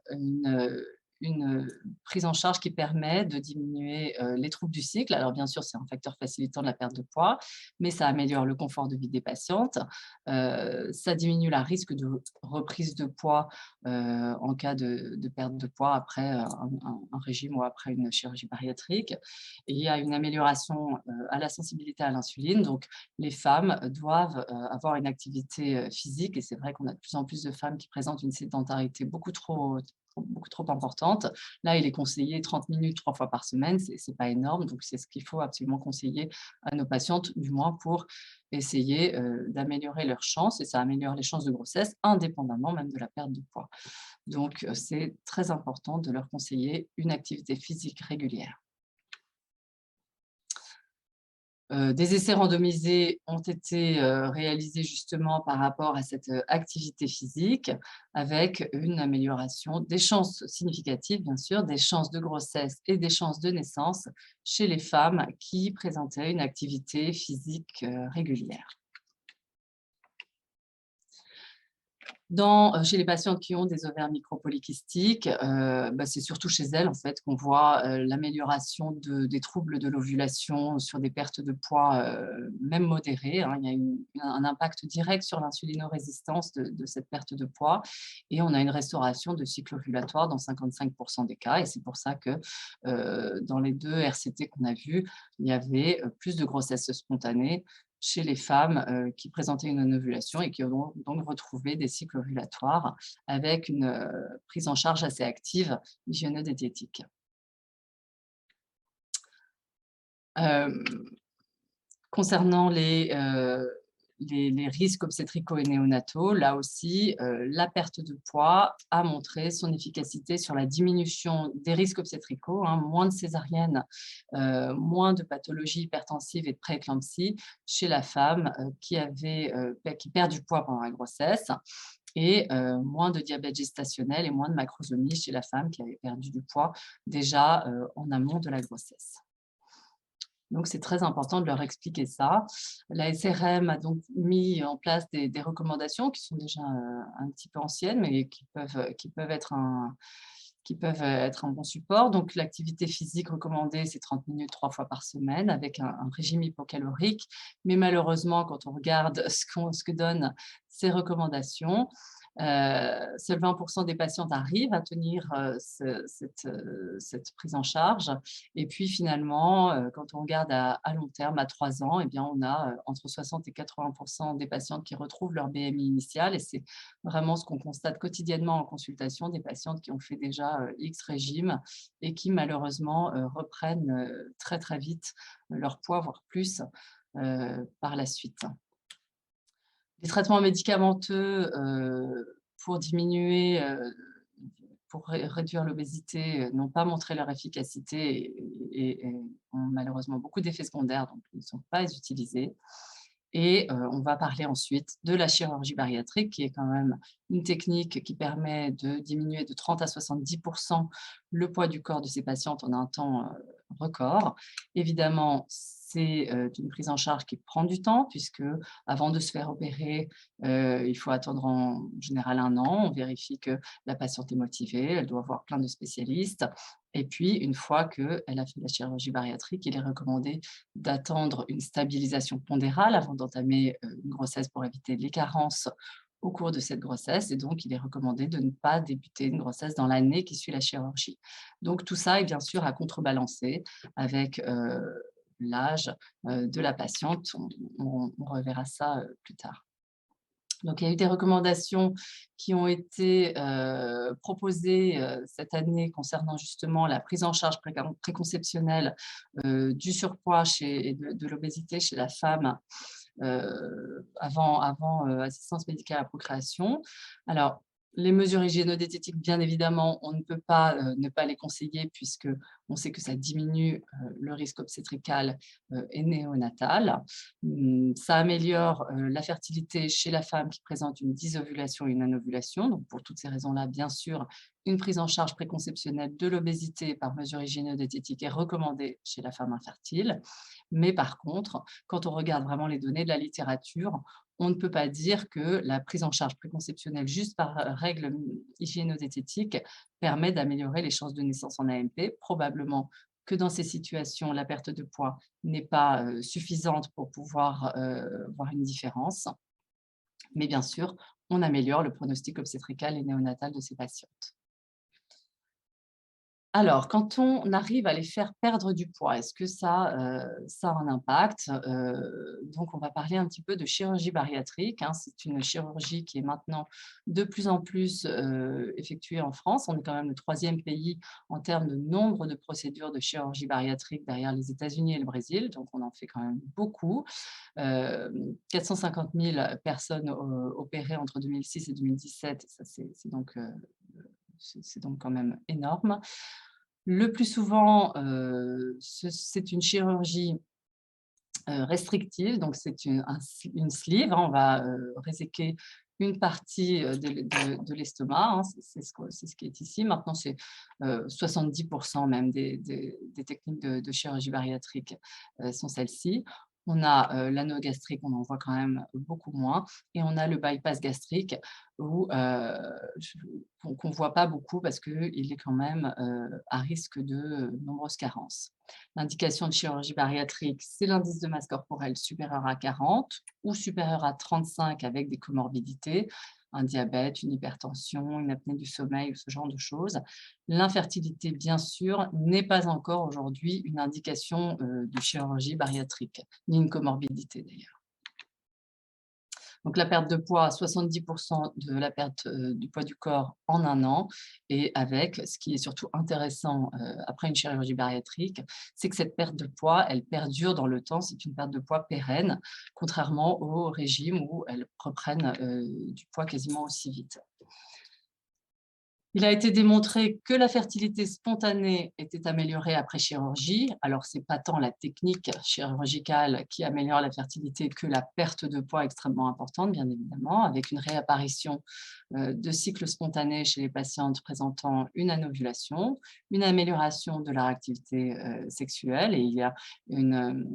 Speaker 1: une prise en charge qui permet de diminuer les troubles du cycle. Alors bien sûr, c'est un facteur facilitant de la perte de poids, mais ça améliore le confort de vie des patientes. Ça diminue le risque de reprise de poids en cas de perte de poids après un régime ou après une chirurgie bariatrique. Et il y a une amélioration à la sensibilité à l'insuline. Donc, les femmes doivent avoir une activité physique, et c'est vrai qu'on a de plus en plus de femmes qui présentent une sédentarité beaucoup trop importante. Là, il est conseillé 30 minutes 3 fois par semaine, c'est pas énorme, donc c'est ce qu'il faut absolument conseiller à nos patientes, du moins pour essayer d'améliorer leurs chances, et ça améliore les chances de grossesse indépendamment même de la perte de poids. Donc, c'est très important de leur conseiller une activité physique régulière. Des essais randomisés ont été réalisés justement par rapport à cette activité physique, avec une amélioration des chances significatives, bien sûr, des chances de grossesse et des chances de naissance chez les femmes qui présentaient une activité physique régulière. Chez les patientes qui ont des ovaires micropolykystiques, c'est surtout chez elles en fait qu'on voit l'amélioration des troubles de l'ovulation sur des pertes de poids même modérées, hein. Il y a un impact direct sur l'insulinorésistance de cette perte de poids, et on a une restauration de cycle ovulatoire dans 55% des cas, et c'est pour ça que dans les 2 RCT qu'on a vus, il y avait plus de grossesses spontanées chez les femmes qui présentaient une anovulation et qui ont donc retrouvé des cycles ovulatoires avec une prise en charge assez active hygiéno-diététique. Concernant les risques obstétricaux et néonataux, là aussi, la perte de poids a montré son efficacité sur la diminution des risques obstétricaux, hein, moins de césariennes, moins de pathologies hypertensives et de prééclampsie chez la femme qui perd du poids pendant la grossesse, et moins de diabète gestationnel et moins de macrosomie chez la femme qui avait perdu du poids déjà en amont de la grossesse. Donc, c'est très important de leur expliquer ça. La SRM a donc mis en place des recommandations qui sont déjà un petit peu anciennes, mais qui peuvent être un bon support. Donc, l'activité physique recommandée, c'est 30 minutes 3 fois par semaine avec un régime hypocalorique. Mais malheureusement, quand on regarde ce que donnent ces recommandations, seuls 20% des patientes arrivent à tenir cette prise en charge. Et puis finalement, quand on regarde à long terme, à 3 ans, eh bien, on a entre 60 et 80% des patientes qui retrouvent leur BMI initial. Et c'est vraiment ce qu'on constate quotidiennement en consultation, des patientes qui ont fait déjà X régimes et qui malheureusement reprennent très très vite leur poids, voire plus, par la suite. Les traitements médicamenteux pour diminuer, pour réduire l'obésité n'ont pas montré leur efficacité et ont malheureusement beaucoup d'effets secondaires, donc ils ne sont pas utilisés. Et on va parler ensuite de la chirurgie bariatrique, qui est quand même une technique qui permet de diminuer de 30 à 70% le poids du corps de ces patientes en un temps record. Évidemment, c'est une prise en charge qui prend du temps, puisque avant de se faire opérer, il faut attendre en général 1 an. On vérifie que la patiente est motivée, elle doit voir plein de spécialistes. Et puis, une fois qu'elle a fait la chirurgie bariatrique, il est recommandé d'attendre une stabilisation pondérale avant d'entamer une grossesse pour éviter les carences au cours de cette grossesse. Et donc, il est recommandé de ne pas débuter une grossesse dans l'année qui suit la chirurgie. Donc, tout ça est bien sûr à contrebalancer avec l'âge de la patiente. On reverra ça plus tard. Donc, il y a eu des recommandations qui ont été proposées cette année concernant justement la prise en charge préconceptionnelle du surpoids et de l'obésité chez la femme avant assistance médicale à la procréation. Alors, les mesures hygiéno-diététiques, bien évidemment, on ne peut pas ne pas les conseiller puisque on sait que ça diminue le risque obstétrical et néonatal. Ça améliore la fertilité chez la femme qui présente une dysovulation et une anovulation. Donc, pour toutes ces raisons-là, bien sûr, une prise en charge préconceptionnelle de l'obésité par mesure hygiéno-diététique est recommandée chez la femme infertile. Mais par contre, quand on regarde vraiment les données de la littérature, on ne peut pas dire que la prise en charge préconceptionnelle juste par règle hygiéno-diététique permet d'améliorer les chances de naissance en AMP. Probablement que dans ces situations, la perte de poids n'est pas suffisante pour pouvoir voir une différence. Mais bien sûr, on améliore le pronostic obstétrical et néonatal de ces patientes. Alors, quand on arrive à les faire perdre du poids, est-ce que ça a un impact? Donc on va parler un petit peu de chirurgie bariatrique, hein. C'est une chirurgie qui est maintenant de plus en plus, effectuée en France. On est quand même le 3e pays en termes de nombre de procédures de chirurgie bariatrique derrière les États-Unis et le Brésil, donc on en fait quand même beaucoup. 450 000 personnes opérées entre 2006 et 2017, ça c'est donc quand même énorme. Le plus souvent, c'est une chirurgie restrictive, donc c'est une sleeve, hein. On va réséquer une partie de l'estomac, hein. C'est ce qui est ici. Maintenant, c'est 70% même des techniques de chirurgie bariatrique sont celles-ci. On a l'anneau gastrique, on en voit quand même beaucoup moins. Et on a le bypass gastrique qu'on ne voit pas beaucoup parce qu'il est quand même à risque de nombreuses carences. L'indication de chirurgie bariatrique, c'est l'indice de masse corporelle supérieur à 40 ou supérieur à 35 avec des comorbidités, un diabète, une hypertension, une apnée du sommeil ou ce genre de choses. L'infertilité, bien sûr, n'est pas encore aujourd'hui une indication de chirurgie bariatrique, ni une comorbidité d'ailleurs. Donc la perte de poids, 70% de la perte du poids du corps en 1 an. Et avec, ce qui est surtout intéressant après une chirurgie bariatrique, c'est que cette perte de poids, elle perdure dans le temps. C'est une perte de poids pérenne, contrairement au régime où elles reprennent du poids quasiment aussi vite. Il a été démontré que la fertilité spontanée était améliorée après chirurgie. Alors, ce n'est pas tant la technique chirurgicale qui améliore la fertilité que la perte de poids extrêmement importante, bien évidemment, avec une réapparition de cycles spontanés chez les patientes présentant une anovulation, une amélioration de leur activité sexuelle, et il y a une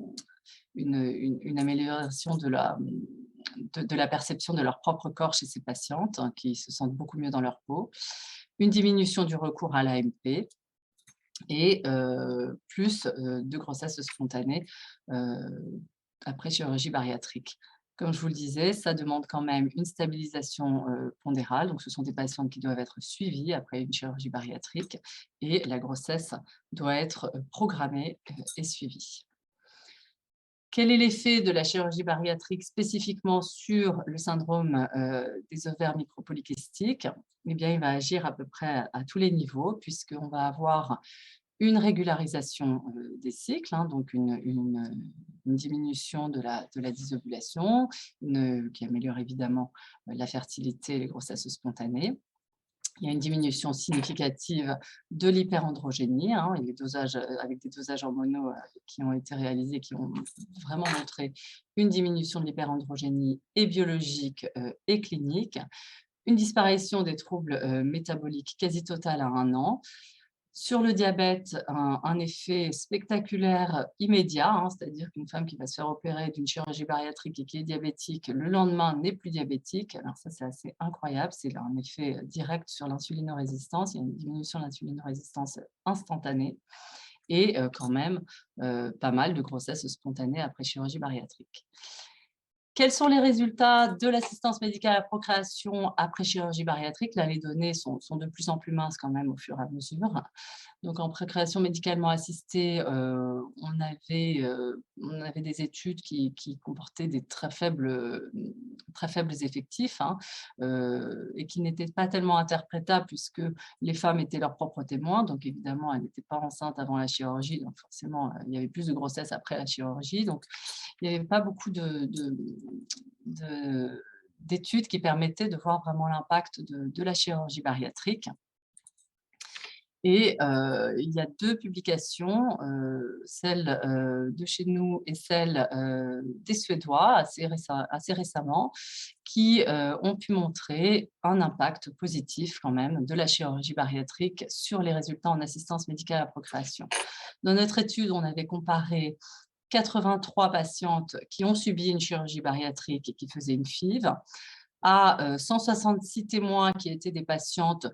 Speaker 1: amélioration de la perception de leur propre corps chez ces patientes, hein, qui se sentent beaucoup mieux dans leur peau, une diminution du recours à l'AMP et plus de grossesse spontanée après chirurgie bariatrique. Comme je vous le disais, ça demande quand même une stabilisation pondérale, donc ce sont des patientes qui doivent être suivies après une chirurgie bariatrique et la grossesse doit être programmée et suivie. Quel est l'effet de la chirurgie bariatrique spécifiquement sur le syndrome des ovaires micropolykystiques? Eh bien, il va agir à peu près à tous les niveaux, puisqu'on va avoir une régularisation des cycles, hein, donc une diminution de la dysovulation, qui améliore évidemment la fertilité et les grossesses spontanées. Il y a une diminution significative de l'hyperandrogénie, et les dosages, avec des dosages hormonaux qui ont été réalisés, qui ont vraiment montré une diminution de l'hyperandrogénie et biologique et clinique, une disparition des troubles métaboliques quasi totale à 1 an. Sur le diabète, un effet spectaculaire immédiat, c'est-à-dire qu'une femme qui va se faire opérer d'une chirurgie bariatrique et qui est diabétique, le lendemain n'est plus diabétique. Alors ça, c'est assez incroyable, c'est un effet direct sur l'insulinorésistance. Il y a une diminution de l'insulinorésistance instantanée et quand même pas mal de grossesses spontanées après chirurgie bariatrique. Quels sont les résultats de l'assistance médicale à la procréation après chirurgie bariatrique? Là, les données sont de plus en plus minces quand même au fur et à mesure. Donc, en procréation médicalement assistée, on avait des études qui comportaient des très faibles effectifs, et qui n'étaient pas tellement interprétables puisque les femmes étaient leurs propres témoins. Donc, évidemment, elles n'étaient pas enceintes avant la chirurgie, donc forcément, il y avait plus de grossesse après la chirurgie. Donc, il n'y avait pas beaucoup d'études qui permettaient de voir vraiment l'impact de la chirurgie bariatrique. Et il y a 2 publications, celle de chez nous et celle des Suédois, assez récemment, qui ont pu montrer un impact positif quand même de la chirurgie bariatrique sur les résultats en assistance médicale à la procréation. Dans notre étude, on avait comparé 83 patientes qui ont subi une chirurgie bariatrique et qui faisaient une FIV, à 166 témoins qui étaient des patientes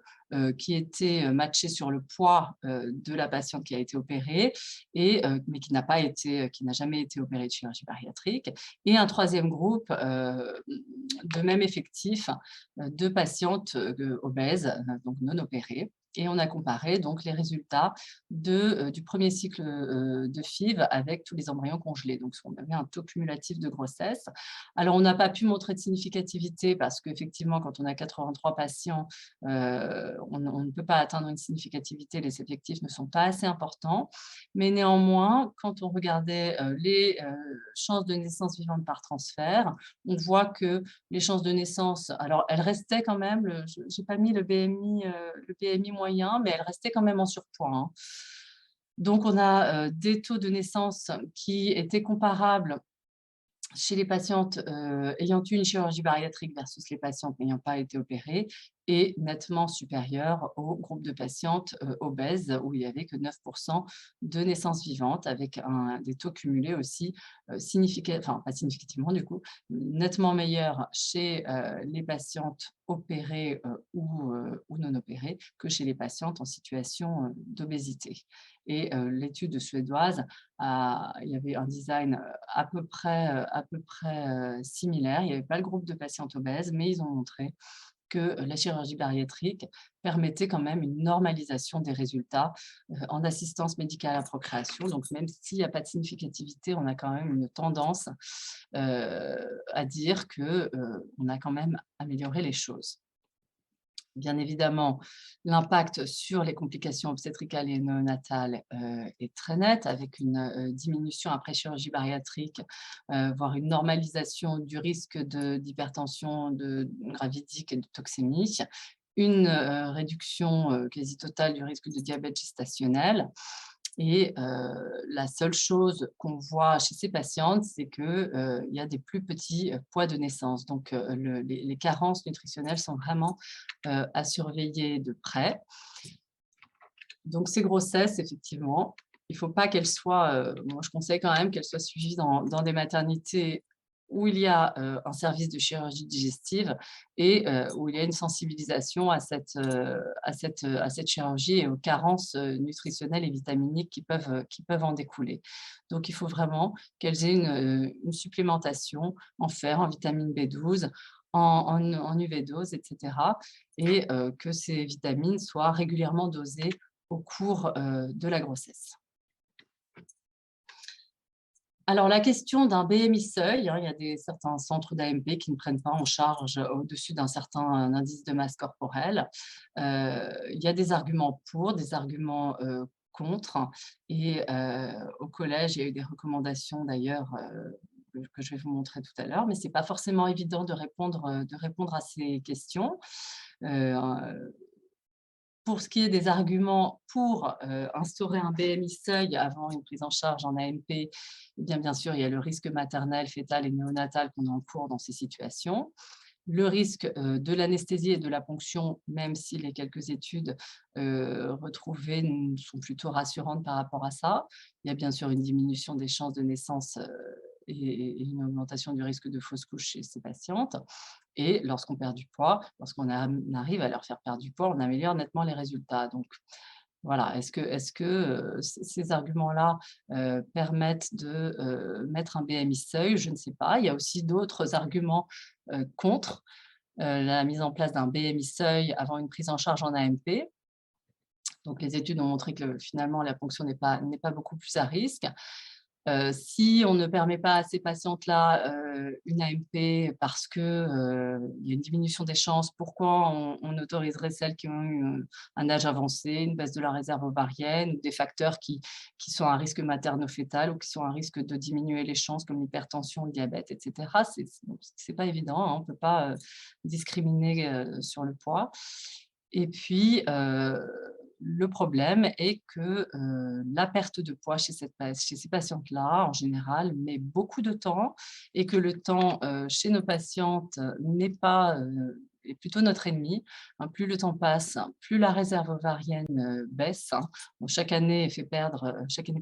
Speaker 1: qui étaient matchées sur le poids de la patiente qui a été opérée, mais qui n'a jamais été opérée de chirurgie bariatrique, et un 3e groupe de même effectif de patientes obèses, donc non opérées. Et on a comparé donc les résultats du premier cycle de FIV avec tous les embryons congelés. Donc, on avait un taux cumulatif de grossesse. Alors, on n'a pas pu montrer de significativité parce qu'effectivement, quand on a 83 patients, on ne peut pas atteindre une significativité. Les effectifs ne sont pas assez importants. Mais néanmoins, quand on regardait les chances de naissance vivantes par transfert, on voit que les chances de naissance, alors elles restaient quand même, je n'ai pas mis le BMI moyen, mais elles restaient quand même en surpoids. Donc, on a des taux de naissance qui étaient comparables chez les patientes ayant eu une chirurgie bariatrique versus les patientes n'ayant pas été opérées, et nettement supérieur au groupe de patientes obèses où il n'y avait que 9% de naissances vivantes, avec des taux cumulés aussi pas significativement du coup, nettement meilleurs chez les patientes opérées ou non opérées que chez les patientes en situation d'obésité. Et l'étude suédoise, il y avait un design à peu près similaire. Il n'y avait pas le groupe de patientes obèses, mais ils ont montré que la chirurgie bariatrique permettait quand même une normalisation des résultats en assistance médicale à la procréation. Donc, même s'il n'y a pas de significativité, on a quand même une tendance à dire qu'on a quand même amélioré les choses. Bien évidemment, l'impact sur les complications obstétricales et néonatales est très net, avec une diminution après chirurgie bariatrique, voire une normalisation du risque d'hypertension gravidique et de toxémie, une réduction quasi totale du risque de diabète gestationnel. Et la seule chose qu'on voit chez ces patientes, c'est qu'il y a des plus petits poids de naissance. Donc, les carences nutritionnelles sont vraiment à surveiller de près. Donc, ces grossesses, effectivement, il ne faut pas qu'elles soient, moi je conseille quand même qu'elles soient suivies dans des maternités où il y a un service de chirurgie digestive et où il y a une sensibilisation à cette chirurgie et aux carences nutritionnelles et vitaminiques qui peuvent en découler. Donc, il faut vraiment qu'elles aient une supplémentation en fer, en vitamine B12, en UV-dose, etc. Et que ces vitamines soient régulièrement dosées au cours de la grossesse. Alors, la question d'un BMI seuil, il y a certains centres d'AMP qui ne prennent pas en charge au-dessus d'un certain indice de masse corporelle. Il y a des arguments pour, des arguments contre. Et au collège, il y a eu des recommandations d'ailleurs que je vais vous montrer tout à l'heure, mais ce n'est pas forcément évident de répondre à ces questions. pour ce qui est des arguments pour instaurer un BMI seuil avant une prise en charge en AMP, eh bien sûr, il y a le risque maternel, fœtal et néonatal qu'on encourt dans ces situations. Le risque de l'anesthésie et de la ponction, même si les quelques études retrouvées sont plutôt rassurantes par rapport à ça. Il y a bien sûr une diminution des chances de naissance et une augmentation du risque de fausse couche chez ces patientes. Et lorsqu'on perd du poids, lorsqu'on arrive à leur faire perdre du poids, on améliore nettement les résultats. Donc, voilà, est-ce que ces arguments-là permettent de mettre un BMI seuil? Je ne sais pas. Il y a aussi d'autres arguments contre la mise en place d'un BMI seuil avant une prise en charge en AMP. Donc, les études ont montré que finalement, la ponction n'est pas beaucoup plus à risque. Si on ne permet pas à ces patientes-là une AMP parce qu'il y a une diminution des chances, pourquoi on autoriserait celles qui ont eu un âge avancé, une baisse de la réserve ovarienne, ou des facteurs qui sont à risque materno-fœtal ou qui sont à risque de diminuer les chances comme l'hypertension, le diabète, etc. C'est pas évident, hein, on ne peut pas discriminer sur le poids. Et puis, le problème est que la perte de poids chez ces patientes-là, en général, met beaucoup de temps et que le temps chez nos patientes est plutôt notre ennemi. Hein, plus le temps passe, plus la réserve ovarienne baisse. Hein. Bon, chaque année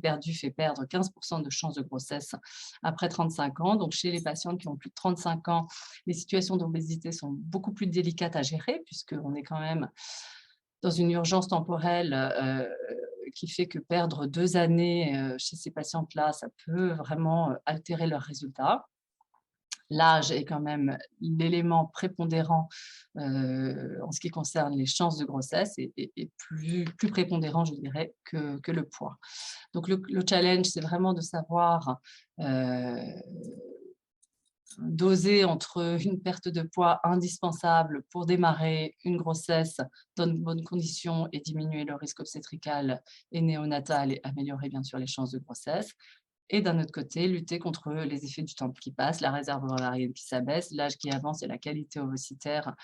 Speaker 1: perdue fait perdre 15% de chances de grossesse après 35 ans. Donc, chez les patientes qui ont plus de 35 ans, les situations d'obésité sont beaucoup plus délicates à gérer puisqu'on est quand même dans une urgence temporelle qui fait que perdre 2 années chez ces patientes-là, ça peut vraiment altérer leurs résultats. L'âge est quand même l'élément prépondérant en ce qui concerne les chances de grossesse et plus prépondérant, je dirais, que le poids. Donc le challenge, c'est vraiment de savoir doser entre une perte de poids indispensable pour démarrer une grossesse dans de bonnes conditions et diminuer le risque obstétrical et néonatal et améliorer bien sûr les chances de grossesse. Et d'un autre côté, lutter contre les effets du temps qui passe, la réserve ovarienne qui s'abaisse, l'âge qui avance et la qualité ovocytaire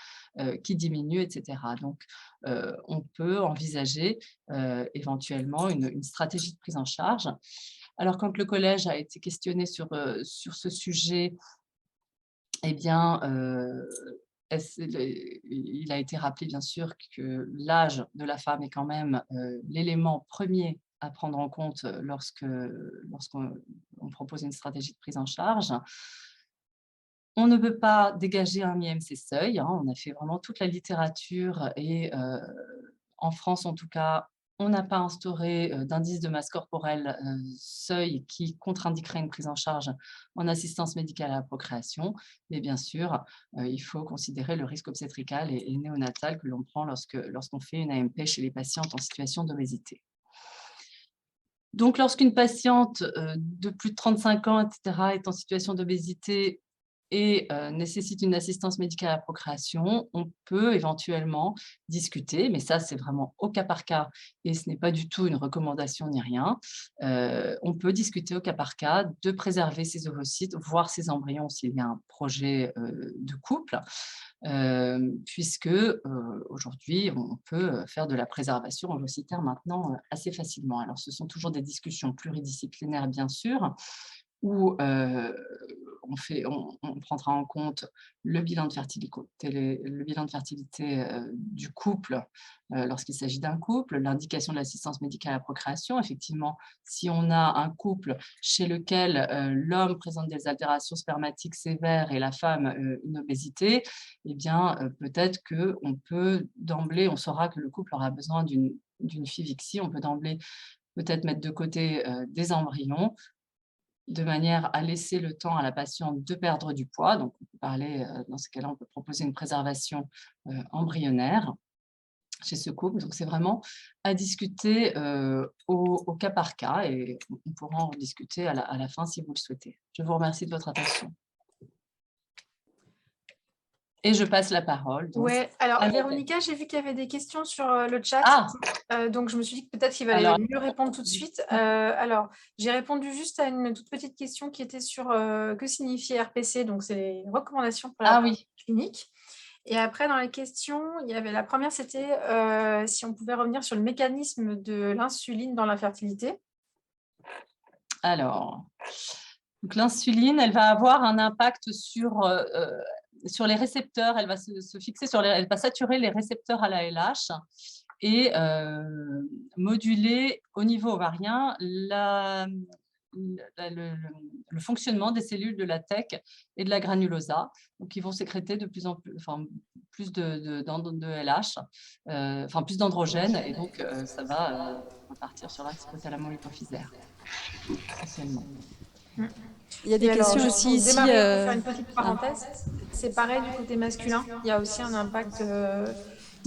Speaker 1: qui diminue, etc. Donc, on peut envisager éventuellement une stratégie de prise en charge. Alors, quand le collège a été questionné sur ce sujet, eh bien, il a été rappelé bien sûr que l'âge de la femme est quand même l'élément premier à prendre en compte lorsqu'on propose une stratégie de prise en charge. On ne peut pas dégager un IMC seuil, hein, on a fait vraiment toute la littérature et en France en tout cas, on n'a pas instauré d'indice de masse corporelle seuil qui contre-indiquerait une prise en charge en assistance médicale à la procréation. Mais bien sûr, il faut considérer le risque obstétrical et néonatal que l'on prend lorsqu'on fait une AMP chez les patientes en situation d'obésité. Donc, lorsqu'une patiente de plus de 35 ans, etc., est en situation d'obésité et nécessite une assistance médicale à la procréation, on peut éventuellement discuter, mais ça, c'est vraiment au cas par cas et ce n'est pas du tout une recommandation ni rien. On peut discuter au cas par cas de préserver ses ovocytes, voire ses embryons s'il y a un projet de couple, puisque aujourd'hui, on peut faire de la préservation ovocytaire maintenant assez facilement. Alors, ce sont toujours des discussions pluridisciplinaires, bien sûr, où on prendra en compte le bilan de fertilité du couple lorsqu'il s'agit d'un couple, l'indication de l'assistance médicale à la procréation. Effectivement, si on a un couple chez lequel l'homme présente des altérations spermatiques sévères et la femme une obésité, eh bien, peut-être qu'on peut d'emblée, on saura que le couple aura besoin d'une FIVIXI, on peut d'emblée peut-être mettre de côté des embryons de manière à laisser le temps à la patiente de perdre du poids. Donc, on peut parler, dans ce cas-là, on peut proposer une préservation embryonnaire chez ce couple. Donc, c'est vraiment à discuter au cas par cas et on pourra en discuter à la fin si vous le souhaitez. Je vous remercie de votre attention. Et je passe la parole.
Speaker 3: Ouais, alors Véronica, j'ai vu qu'il y avait des questions sur le chat.
Speaker 1: Ah
Speaker 3: donc je me suis dit que peut-être qu'il valait mieux répondre tout de suite. Alors, j'ai répondu juste à une toute petite question qui était sur que signifie RPC, donc c'est les recommandations pour la clinique. Et après, dans les questions, il y avait la première, c'était si on pouvait revenir sur le mécanisme de l'insuline dans l'infertilité.
Speaker 1: Alors, donc l'insuline, elle va avoir un impact sur les récepteurs. Elle va se fixer elle va saturer les récepteurs à la LH et moduler au niveau ovarien le fonctionnement des cellules de la TEC et de la granulosa. Donc, ils vont sécréter de plus en plus, plus de LH, plus d'androgènes, et donc ça va repartir sur l'axe hypothalamo-hypophysaire, essentiellement.
Speaker 2: Il y a des
Speaker 3: Et alors,
Speaker 2: questions
Speaker 3: juste
Speaker 2: aussi
Speaker 3: pour
Speaker 2: ici.
Speaker 3: démarrer, pour faire une petite parenthèse, c'est pareil du côté masculin. Il y a aussi un impact.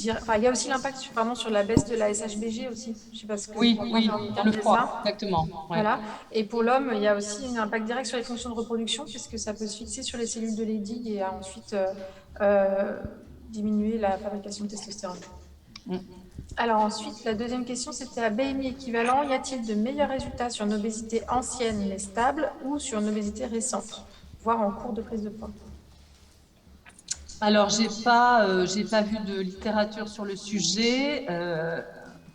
Speaker 3: Il y a aussi l'impact sur la baisse de la SHBG aussi. Je sais pas ce que
Speaker 1: Oui, oui,
Speaker 3: en
Speaker 1: dans le
Speaker 3: termes de
Speaker 1: foie,
Speaker 3: ça.
Speaker 1: exactement. Ouais.
Speaker 3: Voilà. Et pour l'homme, il y a aussi un impact direct sur les fonctions de reproduction, puisque ça peut se fixer sur les cellules de Leydig et ensuite diminuer la fabrication de testostérone.
Speaker 1: Mm.
Speaker 3: Alors ensuite, la deuxième question, c'était à BMI équivalent, y a-t-il de meilleurs résultats sur une obésité ancienne mais stable ou sur une obésité récente, voire en cours de prise de poids?
Speaker 1: Alors, j'ai pas vu de littérature sur le sujet.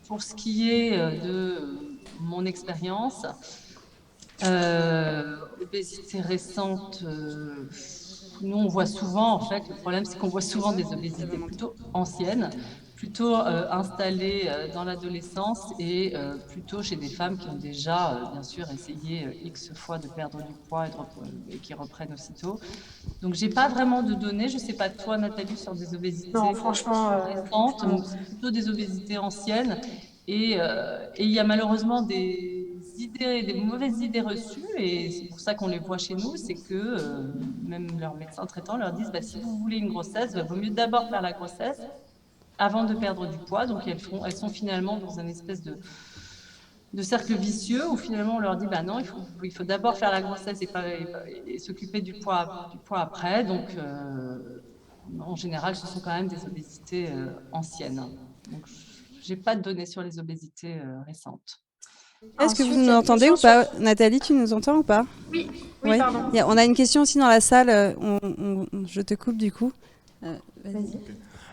Speaker 1: Pour ce qui est de mon expérience, obésité récente, nous on voit souvent, en fait, le problème c'est qu'on voit souvent des obésités plutôt anciennes, plutôt installées dans l'adolescence et plutôt chez des femmes qui ont déjà, bien sûr, essayé X fois de perdre du poids et qui reprennent aussitôt. Donc, j'ai pas vraiment de données. Je sais pas toi, Nathalie, sur des
Speaker 3: Non,
Speaker 1: obésités
Speaker 3: franchement,
Speaker 1: récentes,
Speaker 3: non.
Speaker 1: c'est plutôt des obésités anciennes. Et il y a malheureusement des mauvaises idées reçues, et c'est pour ça qu'on les voit chez nous, c'est que même leurs médecins traitants leur disent, bah, si vous voulez une grossesse, il vaut mieux d'abord faire la grossesse avant de perdre du poids. Donc elles sont finalement dans un espèce de cercle vicieux où finalement on leur dit, bah non, il faut d'abord faire la grossesse et s'occuper du poids après. Donc en général, ce sont quand même des obésités anciennes. Donc j'ai pas de données sur les obésités récentes.
Speaker 2: Est-ce que vous
Speaker 3: Ensuite, il
Speaker 2: nous
Speaker 3: y a une
Speaker 2: entendez
Speaker 3: question
Speaker 2: ou pas? Nathalie, tu nous entends ou pas?
Speaker 3: Oui, oui,
Speaker 2: Oui.
Speaker 3: pardon.
Speaker 2: On a une question aussi dans la salle. Je te coupe du coup.
Speaker 3: Vas-y.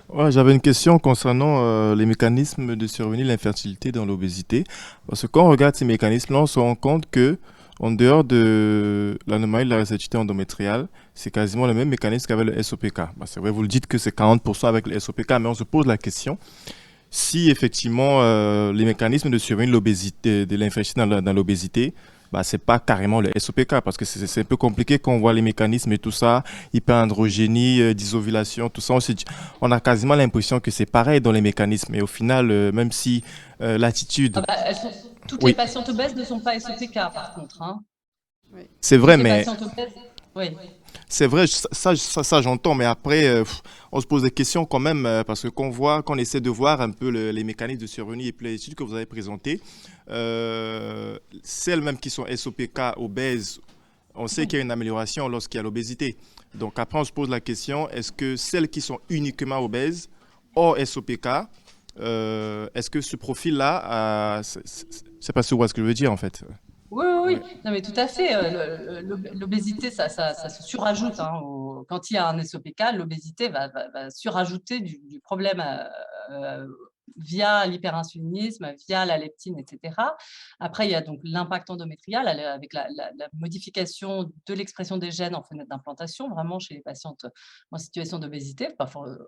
Speaker 4: Ouais, j'avais une question concernant les mécanismes de survenue de l'infertilité dans l'obésité. Parce que quand on regarde ces mécanismes-là, on se rend compte que, en dehors de l'anomalie de la réceptivité endométriale, c'est quasiment le même mécanisme qu'avec le SOPK. Bah, c'est vrai, vous le dites que c'est 40% avec le SOPK, mais on se pose la question si effectivement les mécanismes de survenue de l'obésité, de l'infertilité dans l'obésité, bah, c'est pas carrément le SOPK parce que c'est un peu compliqué quand on voit les mécanismes et tout ça, hyperandrogénie, dysovulation, tout ça. On a quasiment l'impression que c'est pareil dans les mécanismes. Et au final, même si
Speaker 1: Ah
Speaker 4: l'attitude.
Speaker 1: bah, toutes les
Speaker 4: Oui,
Speaker 1: patientes obèses ne sont pas SOPK par contre, hein.
Speaker 4: c'est vrai,
Speaker 1: Toutes les
Speaker 4: mais
Speaker 1: patientes obèses, oui.
Speaker 4: c'est vrai, ça, j'entends, mais après, on se pose des questions quand même, parce que qu'on essaie de voir un peu les mécanismes de survenue et puis les études que vous avez présentées, celles même qui sont SOPK, obèses, on sait qu'il y a une amélioration lorsqu'il y a l'obésité. Donc après, on se pose la question, est-ce que celles qui sont uniquement obèses, hors SOPK, est-ce que ce profil-là, je ne sais pas si vous voyez ce que je veux dire en fait.
Speaker 1: Oui, oui,
Speaker 4: Ouais.
Speaker 1: oui. Non, mais tout à fait. L'obésité, ça se surajoute, hein, quand il y a un SOPK, l'obésité va surajouter du problème via l'hyperinsulinisme, via la leptine, etc. Après, il y a donc l'impact endométrial avec la modification de l'expression des gènes en fenêtre d'implantation, vraiment chez les patientes en situation d'obésité,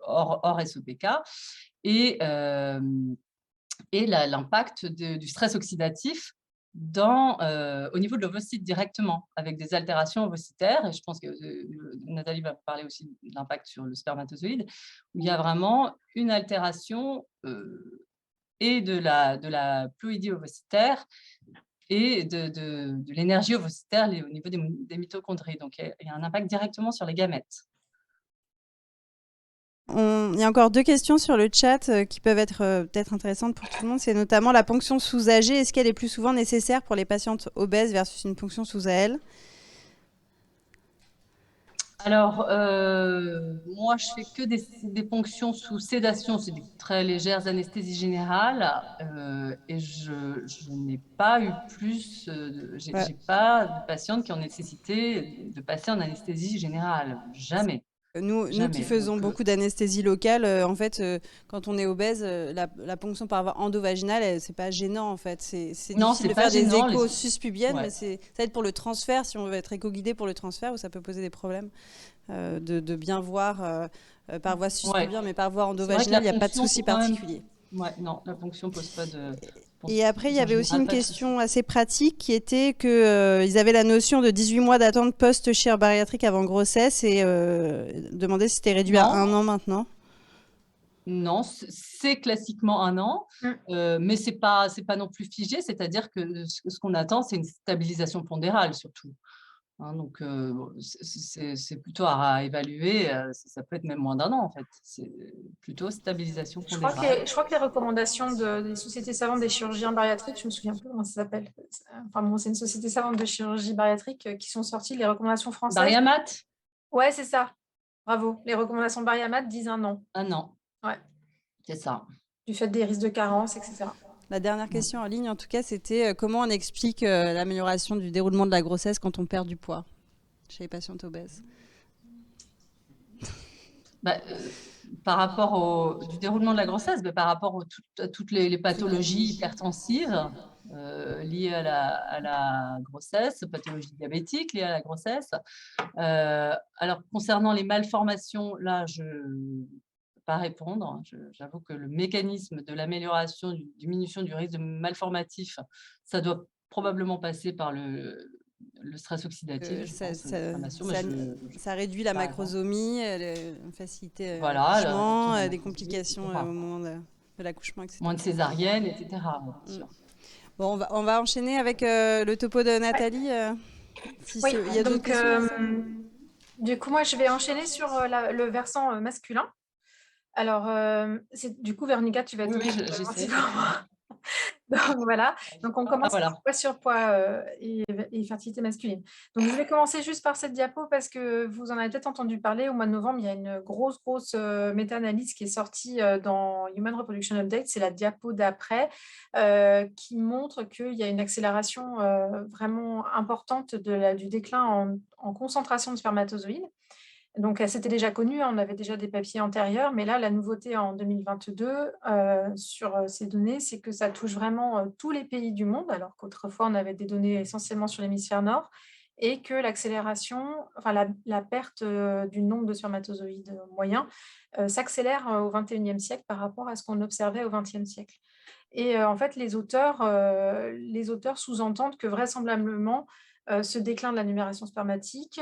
Speaker 1: hors SOPK. Et, l'impact du stress oxydatif au niveau de l'ovocyte directement, avec des altérations ovocytaires. Et je pense que Nathalie va parler aussi de l'impact sur le spermatozoïde, où il y a vraiment une altération et de la ploïdie ovocytaire et de l'énergie ovocytaire au niveau des mitochondries. Donc, il y a un impact directement sur les gamètes.
Speaker 2: Il y a encore deux questions sur le chat qui peuvent être peut-être intéressantes pour tout le monde. C'est notamment la ponction sous-âgée. Est-ce qu'elle est plus souvent nécessaire pour les patientes obèses versus une ponction sous-AL?
Speaker 1: Alors, moi, je fais que des ponctions sous sédation, c'est des très légères anesthésies générales, et je n'ai pas eu plus,
Speaker 2: Ouais.
Speaker 1: j'ai pas de patientes qui ont nécessité de passer en anesthésie générale, jamais.
Speaker 5: Nous qui
Speaker 1: jamais.
Speaker 5: faisons
Speaker 1: Donc,
Speaker 5: beaucoup d'anesthésie locale, en fait, quand on est obèse, la ponction par voie endovaginale, c'est pas gênant en fait. C'est
Speaker 1: non,
Speaker 5: difficile
Speaker 1: c'est
Speaker 5: de
Speaker 1: pas
Speaker 5: faire des
Speaker 1: gênant.
Speaker 5: échos suspubiennes, mais
Speaker 1: Ouais.
Speaker 5: ça aide pour le transfert, si on veut être éco-guidé pour le transfert, où ça peut poser des problèmes de bien voir par voie
Speaker 1: Ouais.
Speaker 5: suspubienne, mais par voie
Speaker 1: C'est vrai que la
Speaker 5: endovaginale, il n'y a pas de
Speaker 1: ponction,
Speaker 5: souci
Speaker 1: faut quand même.
Speaker 5: particulier.
Speaker 1: Ouais, non, la ponction pose pas
Speaker 5: Et après, il y
Speaker 1: en
Speaker 5: avait aussi
Speaker 1: général
Speaker 5: une
Speaker 1: pas de souci.
Speaker 5: question assez pratique qui était que ils avaient la notion de 18 mois d'attente post-chirurgie bariatrique avant grossesse et demandaient si c'était réduit à
Speaker 1: Non,
Speaker 5: 1 an maintenant.
Speaker 1: non, c'est classiquement 1 an,
Speaker 3: Mm.
Speaker 1: mais c'est pas non plus figé. C'est-à-dire que ce qu'on attend, c'est une stabilisation pondérale surtout. Hein, donc, c'est plutôt à évaluer. Ça peut être même moins d'1 an en fait. C'est plutôt stabilisation pondérale.
Speaker 3: Je crois que les recommandations des sociétés savantes des chirurgiens bariatriques, je me souviens plus comment ça s'appelle. Enfin bon, c'est une société savante de chirurgie bariatrique qui sont sorties, les recommandations françaises.
Speaker 1: Bariamat,
Speaker 3: Ouais, c'est ça. Bravo. Les recommandations Bariamat disent 1 an.
Speaker 1: 1 an,
Speaker 3: Ouais.
Speaker 1: c'est ça.
Speaker 3: Du fait des risques de carence, etc.
Speaker 5: La dernière question en ligne, en tout cas, c'était comment on explique l'amélioration du déroulement de la grossesse quand on perd du poids chez les patientes obèses.
Speaker 1: Bah, par rapport du déroulement de la grossesse, par rapport à toutes les pathologies hypertensives liées à la grossesse, pathologies diabétiques liées à la grossesse. Alors, concernant les malformations, là, je ne peux pas répondre. J'avoue que le mécanisme de l'amélioration, diminution du risque de malformatif, ça doit probablement passer par le stress oxydatif, je pense, l'inflammation.
Speaker 5: Ça réduit la
Speaker 1: Par
Speaker 5: macrosomie, faciliter
Speaker 1: Voilà,
Speaker 5: l'accouchement,
Speaker 1: la
Speaker 5: des
Speaker 1: macrosomie,
Speaker 5: complications
Speaker 1: etc.
Speaker 5: au moment de l'accouchement, etc.
Speaker 1: Moins de césarienne, etc. Bien sûr.
Speaker 5: Bon, on va enchaîner avec le topo de Nathalie.
Speaker 3: Oui,
Speaker 5: Il y a d'autres
Speaker 3: donc
Speaker 5: questions.
Speaker 3: du coup, moi, je vais enchaîner sur le versant masculin. Alors, du coup, Véronica, tu vas
Speaker 1: Oui,
Speaker 3: t'occuper de
Speaker 1: j'essaie.
Speaker 3: Donc voilà, donc on commence
Speaker 1: voilà.
Speaker 3: par poids surpoids et fertilité masculine. Donc je vais commencer juste par cette diapo parce que vous en avez peut-être entendu parler. Au mois de novembre, il y a une grosse méta-analyse qui est sortie dans Human Reproduction Update. C'est la diapo d'après qui montre qu'il y a une accélération vraiment importante du déclin en concentration de spermatozoïdes. Donc, c'était déjà connu, on avait déjà des papiers antérieurs, mais là, la nouveauté en 2022 sur ces données, c'est que ça touche vraiment tous les pays du monde, alors qu'autrefois, on avait des données essentiellement sur l'hémisphère nord, et que l'accélération, enfin la perte du nombre de spermatozoïdes moyens s'accélère au XXIe siècle par rapport à ce qu'on observait au XXe siècle. Et en fait, les auteurs sous-entendent que vraisemblablement, ce déclin de la numération spermatique,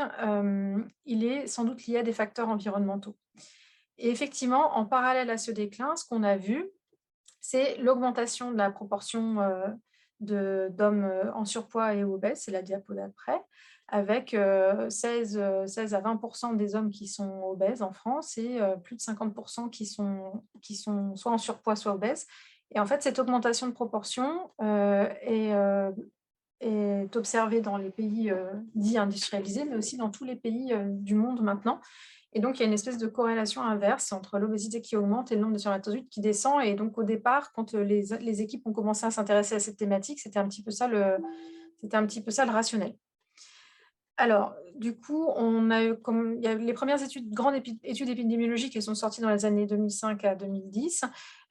Speaker 3: il est sans doute lié à des facteurs environnementaux. Et effectivement, en parallèle à ce déclin, ce qu'on a vu, c'est l'augmentation de la proportion d'hommes en surpoids et obèses, c'est la diapo d'après, avec 16 à 20% des hommes qui sont obèses en France et plus de 50% qui sont soit en surpoids, soit obèses. Et en fait, cette augmentation de proportion est observée dans les pays dits industrialisés, mais aussi dans tous les pays du monde maintenant. Et donc, il y a une espèce de corrélation inverse entre l'obésité qui augmente et le nombre de spermatozoïdes qui descend. Et donc, au départ, quand les équipes ont commencé à s'intéresser à cette thématique, c'était un petit peu ça le rationnel. Alors, du coup, il y a les premières grandes études épidémiologiques qui sont sorties dans les années 2005 à 2010,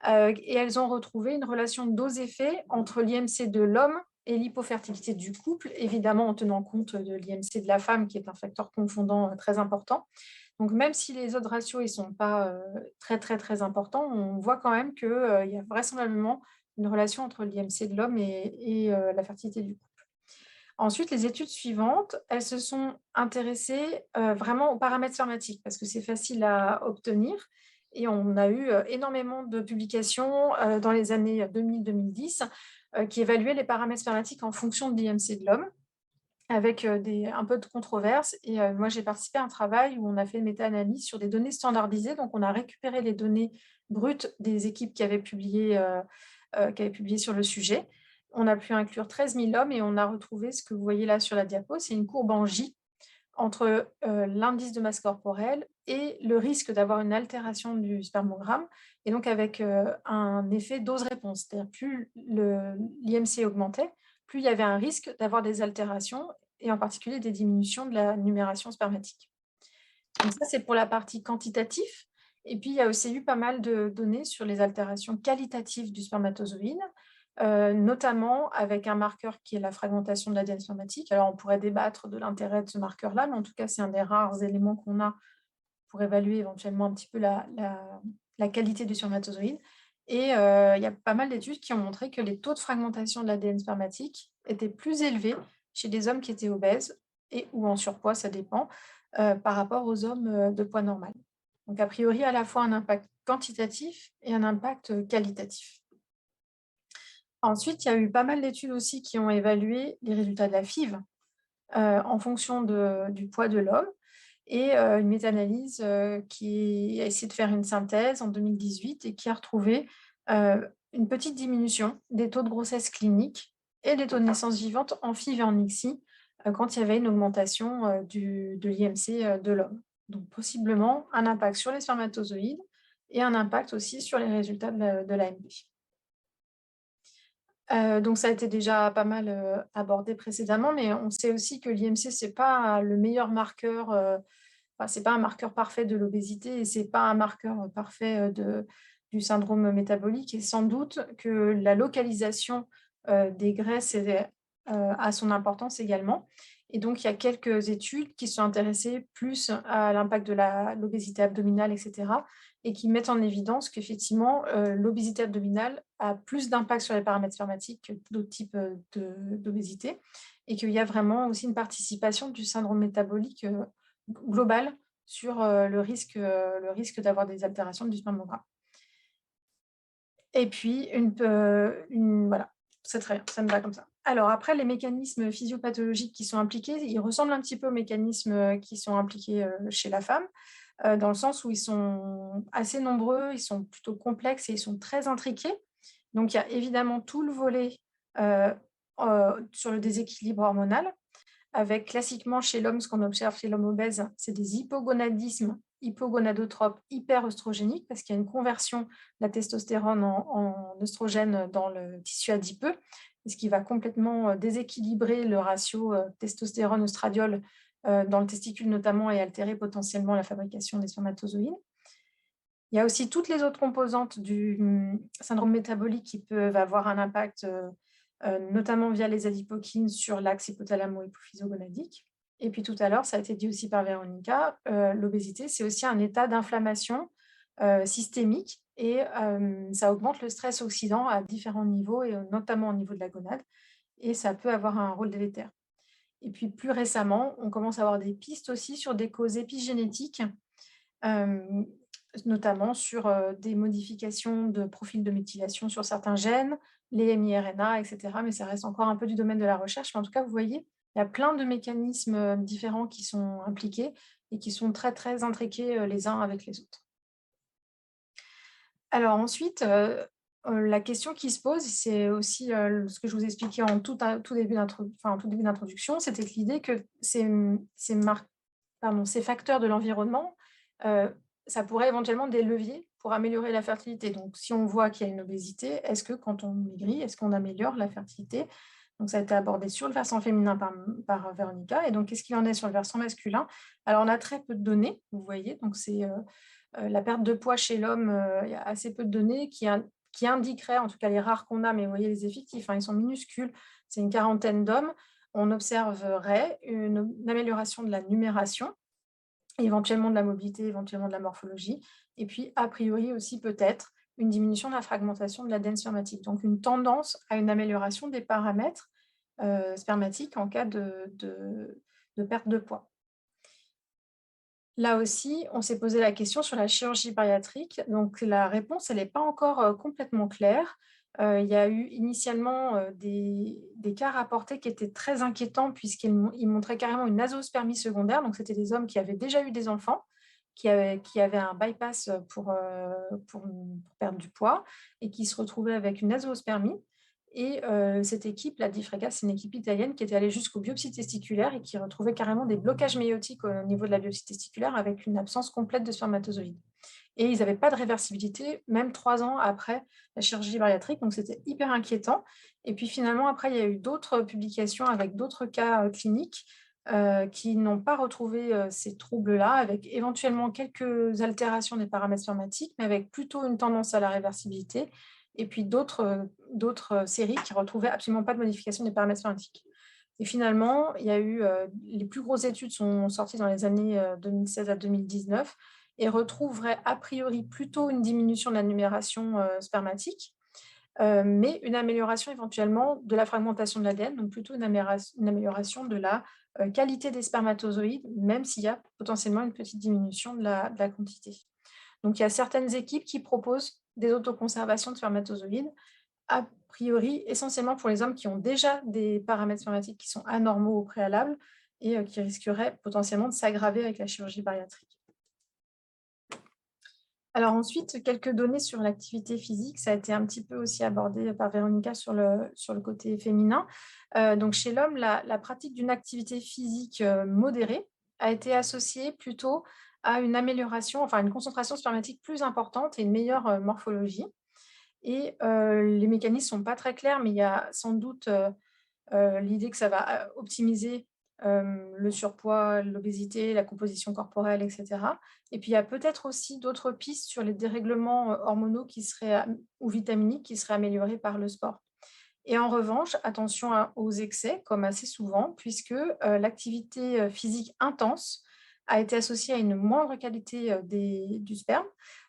Speaker 3: et elles ont retrouvé une relation de dose-effet entre l'IMC de l'homme et l'hypofertilité du couple, évidemment en tenant compte de l'IMC de la femme, qui est un facteur confondant très important. Donc, même si les autres ratios ne sont pas très, très, très importants, on voit quand même qu'il y a vraisemblablement une relation entre l'IMC de l'homme et la fertilité du couple. Ensuite, les études suivantes, elles se sont intéressées vraiment aux paramètres spermatiques parce que c'est facile à obtenir. Et on a eu énormément de publications dans les années 2000-2010 qui évaluaient les paramètres spermatiques en fonction de l'IMC de l'homme, avec un peu de controverse. Et moi, j'ai participé à un travail où on a fait une méta-analyse sur des données standardisées. Donc, on a récupéré les données brutes des équipes qui avaient publié sur le sujet. On a pu inclure 13 000 hommes et on a retrouvé ce que vous voyez là sur la diapo. C'est une courbe en J entre l'indice de masse corporelle et le risque d'avoir une altération du spermogramme, et donc avec un effet dose-réponse. C'est-à-dire plus l'IMC augmentait, plus il y avait un risque d'avoir des altérations, et en particulier des diminutions de la numération spermatique. Donc ça, c'est pour la partie quantitative. Et puis, il y a aussi eu pas mal de données sur les altérations qualitatives du spermatozoïde, notamment avec un marqueur qui est la fragmentation de l'ADN spermatique. Alors, on pourrait débattre de l'intérêt de ce marqueur-là, mais en tout cas, c'est un des rares éléments qu'on a pour évaluer éventuellement un petit peu la qualité du spermatozoïde. Et il y a pas mal d'études qui ont montré que les taux de fragmentation de l'ADN spermatique étaient plus élevés chez des hommes qui étaient obèses et ou en surpoids, ça dépend, par rapport aux hommes de poids normal. Donc, a priori, à la fois un impact quantitatif et un impact qualitatif. Ensuite, il y a eu pas mal d'études aussi qui ont évalué les résultats de la FIV en fonction du poids de l'homme et une méta-analyse qui a essayé de faire une synthèse en 2018 et qui a retrouvé une petite diminution des taux de grossesse clinique et des taux de naissance vivante en FIV et en ICSI quand il y avait une augmentation de l'IMC de l'homme. Donc, possiblement un impact sur les spermatozoïdes et un impact aussi sur les résultats de l'AMP. Donc, ça a été déjà pas mal abordé précédemment, mais on sait aussi que l'IMC, ce n'est pas le meilleur marqueur, ce n'est pas un marqueur parfait de l'obésité et ce n'est pas un marqueur parfait du syndrome métabolique. Et sans doute que la localisation des graisses a son importance également. Et donc, il y a quelques études qui sont intéressées plus à l'impact de l'obésité abdominale, etc., et qui mettent en évidence qu'effectivement, l'obésité abdominale a plus d'impact sur les paramètres spermatiques que d'autres types d'obésité, et qu'il y a vraiment aussi une participation du syndrome métabolique global sur le risque d'avoir des altérations du spermogramme. Et puis, voilà, c'est très bien, ça me va comme ça. Alors après, les mécanismes physiopathologiques qui sont impliqués, ils ressemblent un petit peu aux mécanismes qui sont impliqués chez la femme, dans le sens où ils sont assez nombreux, ils sont plutôt complexes et ils sont très intriqués. Donc, il y a évidemment tout le volet sur le déséquilibre hormonal, avec classiquement chez l'homme, ce qu'on observe chez l'homme obèse, c'est des hypogonadismes hypogonadotropes hyperœstrogéniques, parce qu'il y a une conversion de la testostérone en œstrogène dans le tissu adipeux, ce qui va complètement déséquilibrer le ratio testostérone-oestradiol dans le testicule notamment et altérer potentiellement la fabrication des spermatozoïdes. Il y a aussi toutes les autres composantes du syndrome métabolique qui peuvent avoir un impact notamment via les adipokines sur l'axe hypothalamo-hypophysogonadique. Et puis tout à l'heure, ça a été dit aussi par Véronica, l'obésité, c'est aussi un état d'inflammation systémique et ça augmente le stress oxydant à différents niveaux, et notamment au niveau de la gonade, et ça peut avoir un rôle délétère. Et puis plus récemment, on commence à avoir des pistes aussi sur des causes épigénétiques, notamment sur des modifications de profil de méthylation sur certains gènes, les miRNA, etc. Mais ça reste encore un peu du domaine de la recherche. Mais en tout cas, vous voyez, il y a plein de mécanismes différents qui sont impliqués et qui sont très, très intriqués les uns avec les autres. Alors ensuite, la question qui se pose, c'est aussi ce que je vous expliquais en tout début d'introduction, c'était l'idée que ces facteurs de l'environnement, ça pourrait éventuellement être des leviers pour améliorer la fertilité. Donc, si on voit qu'il y a une obésité, est-ce que quand on maigrit, est-ce qu'on améliore la fertilité? Donc, ça a été abordé sur le versant féminin par Véronica. Et donc, qu'est-ce qu'il en est sur le versant masculin? Alors, on a très peu de données, vous voyez. Donc, c'est la perte de poids chez l'homme, il y a assez peu de données qui indiqueraient, en tout cas les rares qu'on a, mais vous voyez les effectifs, ils sont minuscules, c'est une quarantaine d'hommes. On observerait une amélioration de la numération, éventuellement de la mobilité, éventuellement de la morphologie, et puis a priori aussi peut-être une diminution de la fragmentation de l'ADN spermatique, donc une tendance à une amélioration des paramètres spermatiques en cas de perte de poids. Là aussi, on s'est posé la question sur la chirurgie bariatrique. Donc, la réponse, elle n'est pas encore complètement claire. Il y a eu initialement des cas rapportés qui étaient très inquiétants puisqu'ils montraient carrément une azospermie secondaire. Donc, c'était des hommes qui avaient déjà eu des enfants, qui avaient un bypass pour perdre du poids et qui se retrouvaient avec une azospermie. Et cette équipe, la DIFRECA, c'est une équipe italienne qui était allée jusqu'aux biopsies testiculaires et qui retrouvait carrément des blocages méiotiques au niveau de la biopsie testiculaire avec une absence complète de spermatozoïdes. Et ils n'avaient pas de réversibilité, même 3 ans après la chirurgie bariatrique, donc c'était hyper inquiétant. Et puis finalement, après, il y a eu d'autres publications avec d'autres cas cliniques qui n'ont pas retrouvé ces troubles-là, avec éventuellement quelques altérations des paramètres spermatiques, mais avec plutôt une tendance à la réversibilité, et puis d'autres séries qui retrouvaient absolument pas de modification des paramètres spermatiques. Et finalement, il y a eu les plus grosses études sont sorties dans les années 2016 à 2019 et retrouveraient a priori plutôt une diminution de la numération spermatique, mais une amélioration éventuellement de la fragmentation de l'ADN, donc plutôt une amélioration de la qualité des spermatozoïdes, même s'il y a potentiellement une petite diminution de la quantité. Donc il y a certaines équipes qui proposent des autoconservations de spermatozoïdes, a priori essentiellement pour les hommes qui ont déjà des paramètres spermatiques qui sont anormaux au préalable et qui risqueraient potentiellement de s'aggraver avec la chirurgie bariatrique. Alors ensuite, quelques données sur l'activité physique. Ça a été un petit peu aussi abordé par Véronica sur le côté féminin. Donc chez l'homme, la pratique d'une activité physique modérée a été associée plutôt à une amélioration, enfin une concentration spermatique plus importante et une meilleure morphologie. Et les mécanismes ne sont pas très clairs, mais il y a sans doute l'idée que ça va optimiser le surpoids, l'obésité, la composition corporelle, etc. Et puis, il y a peut-être aussi d'autres pistes sur les dérèglements hormonaux ou vitaminiques qui seraient améliorés par le sport. Et en revanche, attention aux excès, comme assez souvent, puisque l'activité physique intense a été associée à une moindre qualité du sperme,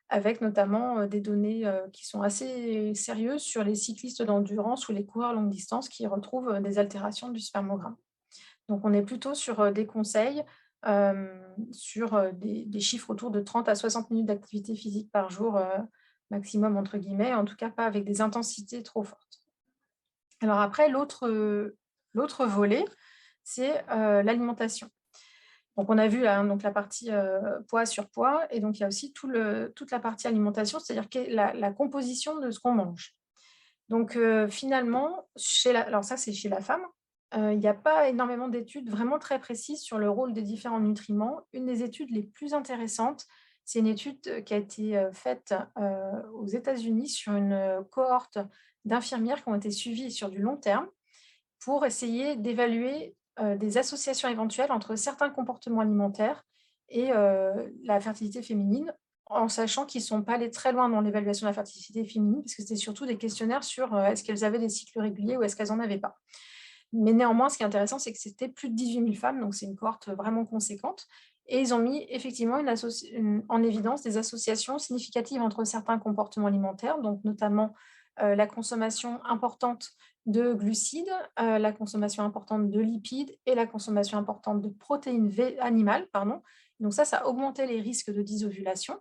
Speaker 3: avec notamment des données qui sont assez sérieuses sur les cyclistes d'endurance ou les coureurs longue distance qui retrouvent des altérations du spermogramme. Donc, on est plutôt sur des conseils, sur des chiffres autour de 30 à 60 minutes d'activité physique par jour, maximum, entre guillemets, en tout cas pas avec des intensités trop fortes. Alors après, l'autre volet, c'est l'alimentation. Donc, on a vu là, donc, la partie poids, surpoids, et donc il y a aussi toute la partie alimentation, c'est-à-dire la composition de ce qu'on mange. Donc, finalement, alors ça, c'est chez la femme, il n'y a pas énormément d'études vraiment très précises sur le rôle des différents nutriments. Une des études les plus intéressantes, c'est une étude qui a été faite aux États-Unis sur une cohorte d'infirmières qui ont été suivies sur du long terme pour essayer d'évaluer des associations éventuelles entre certains comportements alimentaires et la fertilité féminine, en sachant qu'ils ne sont pas allés très loin dans l'évaluation de la fertilité féminine, parce que c'était surtout des questionnaires sur est-ce qu'elles avaient des cycles réguliers ou est-ce qu'elles n'en avaient pas. Mais néanmoins, ce qui est intéressant, c'est que c'était plus de 18 000 femmes, donc c'est une cohorte vraiment conséquente. Et ils ont mis effectivement en évidence des associations significatives entre certains comportements alimentaires, donc notamment la consommation importante de glucides, la consommation importante de lipides et la consommation importante de protéines animales. Donc ça augmentait les risques de dysovulation.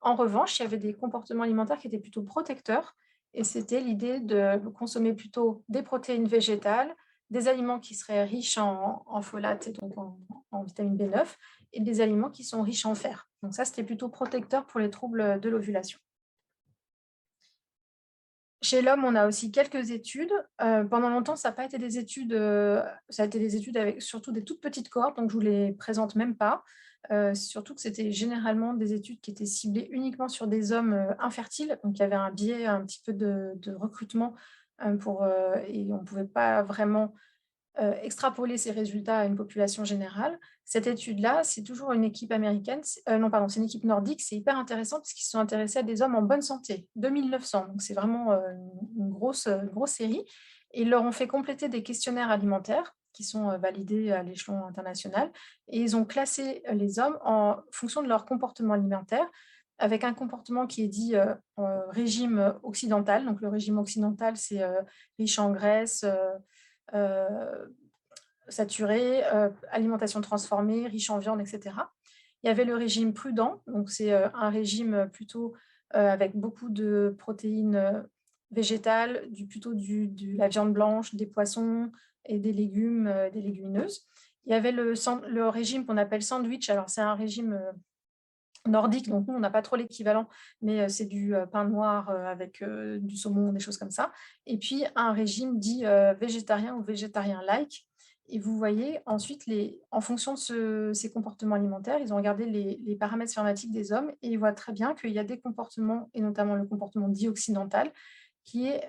Speaker 3: En revanche, il y avait des comportements alimentaires qui étaient plutôt protecteurs, et c'était l'idée de consommer plutôt des protéines végétales, des aliments qui seraient riches en folate et donc en vitamine B9, et des aliments qui sont riches en fer. Donc ça, c'était plutôt protecteur pour les troubles de l'ovulation. Chez l'homme, on a aussi quelques études. Pendant longtemps, ça n'a pas été des études, ça a été des études avec surtout des toutes petites cohortes, donc je ne vous les présente même pas. Surtout que c'était généralement des études qui étaient ciblées uniquement sur des hommes infertiles, donc il y avait un biais un petit peu de recrutement et on ne pouvait pas vraiment extrapoler ces résultats à une population générale. Cette étude-là, c'est toujours une équipe américaine, c'est une équipe nordique, c'est hyper intéressant parce qu'ils se sont intéressés à des hommes en bonne santé, 2900, donc c'est vraiment une grosse série. Et ils leur ont fait compléter des questionnaires alimentaires qui sont validés à l'échelon international, et ils ont classé les hommes en fonction de leur comportement alimentaire, avec un comportement qui est dit régime occidental. Donc le régime occidental, c'est riche en graisse, saturé, alimentation transformée, riche en viande, etc. Il y avait le régime prudent, donc c'est un régime plutôt avec beaucoup de protéines végétales, plutôt de la viande blanche, des poissons et des légumes, des légumineuses. Il y avait le régime qu'on appelle sandwich. Alors c'est un régime nordique, donc nous on n'a pas trop l'équivalent, mais c'est du pain noir avec du saumon, des choses comme ça. Et puis un régime dit végétarien ou végétarien-like. Et vous voyez ensuite, en fonction de ces comportements alimentaires, ils ont regardé les paramètres spermatiques des hommes, et ils voient très bien qu'il y a des comportements, et notamment le comportement dit occidental, qui est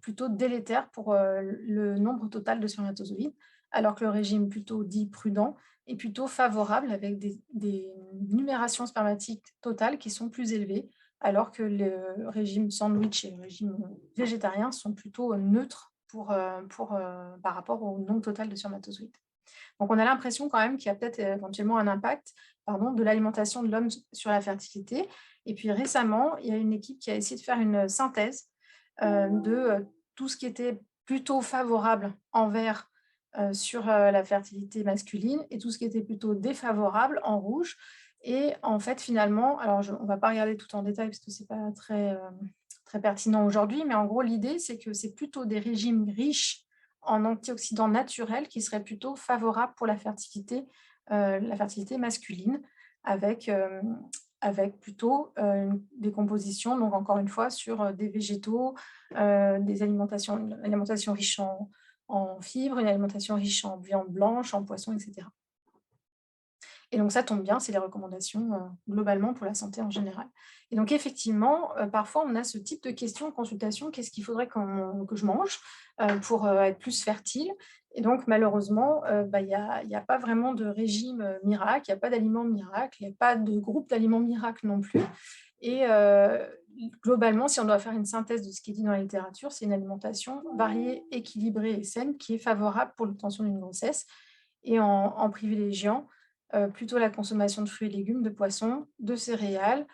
Speaker 3: plutôt délétère pour le nombre total de spermatozoïdes, alors que le régime plutôt dit prudent est plutôt favorable avec des numérations spermatiques totales qui sont plus élevées, alors que le régime sandwich et le régime végétarien sont plutôt neutres par rapport au nombre total de spermatozoïdes. Donc, on a l'impression quand même qu'il y a peut-être éventuellement un impact de l'alimentation de l'homme sur la fertilité. Et puis récemment, il y a une équipe qui a essayé de faire une synthèse de tout ce qui était plutôt favorable sur la fertilité masculine et tout ce qui était plutôt défavorable en rouge. Et en fait, finalement, alors on ne va pas regarder tout en détail parce que ce n'est pas très pertinent aujourd'hui, mais en gros, l'idée, c'est que c'est plutôt des régimes riches en antioxydants naturels qui seraient plutôt favorables pour la fertilité masculine, avec, plutôt des compositions, donc encore une fois, sur des végétaux, une alimentation riche en fibres, une alimentation riche en viande blanche, en poisson, etc. Et donc, ça tombe bien, c'est les recommandations globalement pour la santé en général. Et donc, effectivement, parfois, on a ce type de questions en consultation. Qu'est-ce qu'il faudrait que je mange pour être plus fertile? Et donc, malheureusement, il n'y a pas vraiment de régime miracle, il n'y a pas d'aliments miracle, il n'y a pas de groupe d'aliments miracle non plus. Et globalement, si on doit faire une synthèse de ce qui est dit dans la littérature, c'est une alimentation variée, équilibrée et saine qui est favorable pour l'obtention d'une grossesse et en privilégiant plutôt la consommation de fruits et légumes, de poissons, de céréales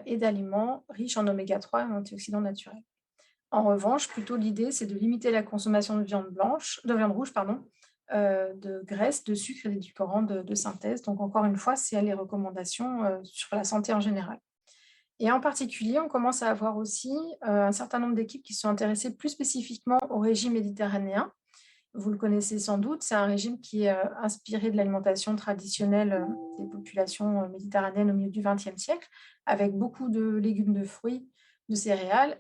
Speaker 3: et d'aliments riches en oméga 3 et en antioxydants naturels. En revanche, plutôt l'idée, c'est de limiter la consommation de viande rouge, de graisse, de sucre et d'édulcorants de synthèse. Donc, encore une fois, c'est les recommandations sur la santé en général. Et en particulier, on commence à avoir aussi un certain nombre d'équipes qui sont intéressées plus spécifiquement au régime méditerranéen. Vous le connaissez sans doute, c'est un régime qui est inspiré de l'alimentation traditionnelle des populations méditerranéennes au milieu du XXe siècle, avec beaucoup de légumes, de fruits, de céréales,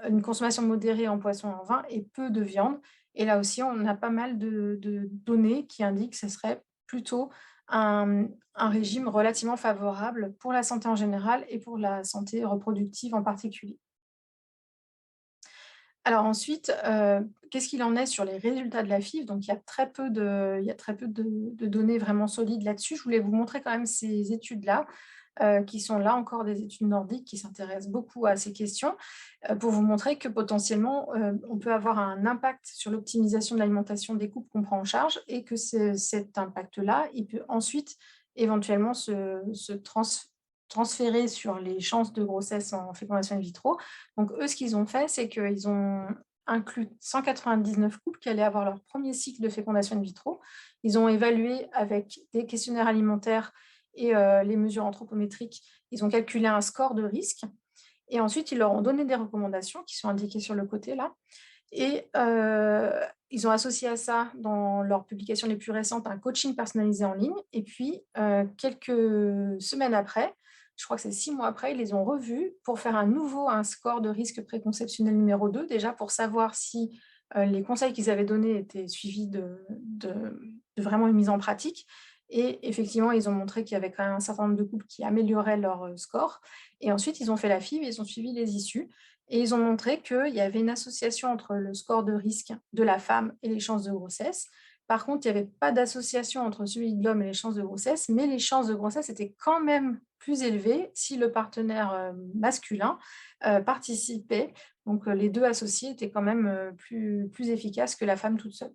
Speaker 3: une consommation modérée en poisson et en vin et peu de viande. Et là aussi, on a pas mal de données qui indiquent que ce serait plutôt un régime relativement favorable pour la santé en général et pour la santé reproductive en particulier. Alors ensuite, qu'est-ce qu'il en est sur les résultats de la FIV? Donc, il y a très peu de données vraiment solides là-dessus. Je voulais vous montrer quand même ces études-là, qui sont là encore des études nordiques qui s'intéressent beaucoup à ces questions, pour vous montrer que potentiellement, on peut avoir un impact sur l'optimisation de l'alimentation des couples qu'on prend en charge et que cet impact-là, il peut ensuite éventuellement se transférer sur les chances de grossesse en fécondation in vitro. Donc, eux, ce qu'ils ont fait, c'est qu'ils ont inclus 199 couples qui allaient avoir leur premier cycle de fécondation in vitro. Ils ont évalué avec des questionnaires alimentaires et les mesures anthropométriques, ils ont calculé un score de risque. Et ensuite, ils leur ont donné des recommandations qui sont indiquées sur le côté là. Et ils ont associé à ça, dans leurs publications les plus récentes, un coaching personnalisé en ligne. Et puis, quelques semaines après, je crois que c'est 6 mois après, ils les ont revus pour faire un score de risque préconceptionnel numéro 2, déjà pour savoir si les conseils qu'ils avaient donnés étaient suivis de vraiment une mise en pratique. Et effectivement, ils ont montré qu'il y avait quand même un certain nombre de couples qui amélioraient leur score. Et ensuite, ils ont fait la FIV et ils ont suivi les issues. Et ils ont montré qu'il y avait une association entre le score de risque de la femme et les chances de grossesse. Par contre, il n'y avait pas d'association entre celui de l'homme et les chances de grossesse, mais les chances de grossesse étaient quand même plus élevées si le partenaire masculin participait. Donc, les deux associés étaient quand même plus efficaces que la femme toute seule.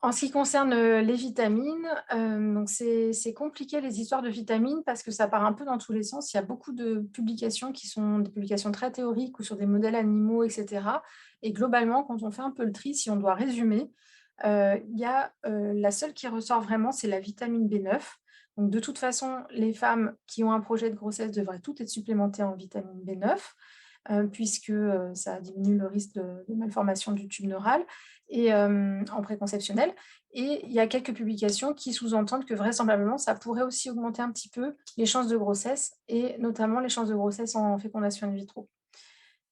Speaker 3: En ce qui concerne les vitamines, donc c'est compliqué les histoires de vitamines parce que ça part un peu dans tous les sens. Il y a beaucoup de publications qui sont des publications très théoriques ou sur des modèles animaux, etc. Et globalement, quand on fait un peu le tri, si on doit résumer, il y a la seule qui ressort vraiment, c'est la vitamine B9. Donc de toute façon, les femmes qui ont un projet de grossesse devraient toutes être supplémentées en vitamine B9. Puisque ça diminue le risque de malformation du tube neural et en préconceptionnel. Et il y a quelques publications qui sous-entendent que vraisemblablement, ça pourrait aussi augmenter un petit peu les chances de grossesse et notamment les chances de grossesse en fécondation in vitro.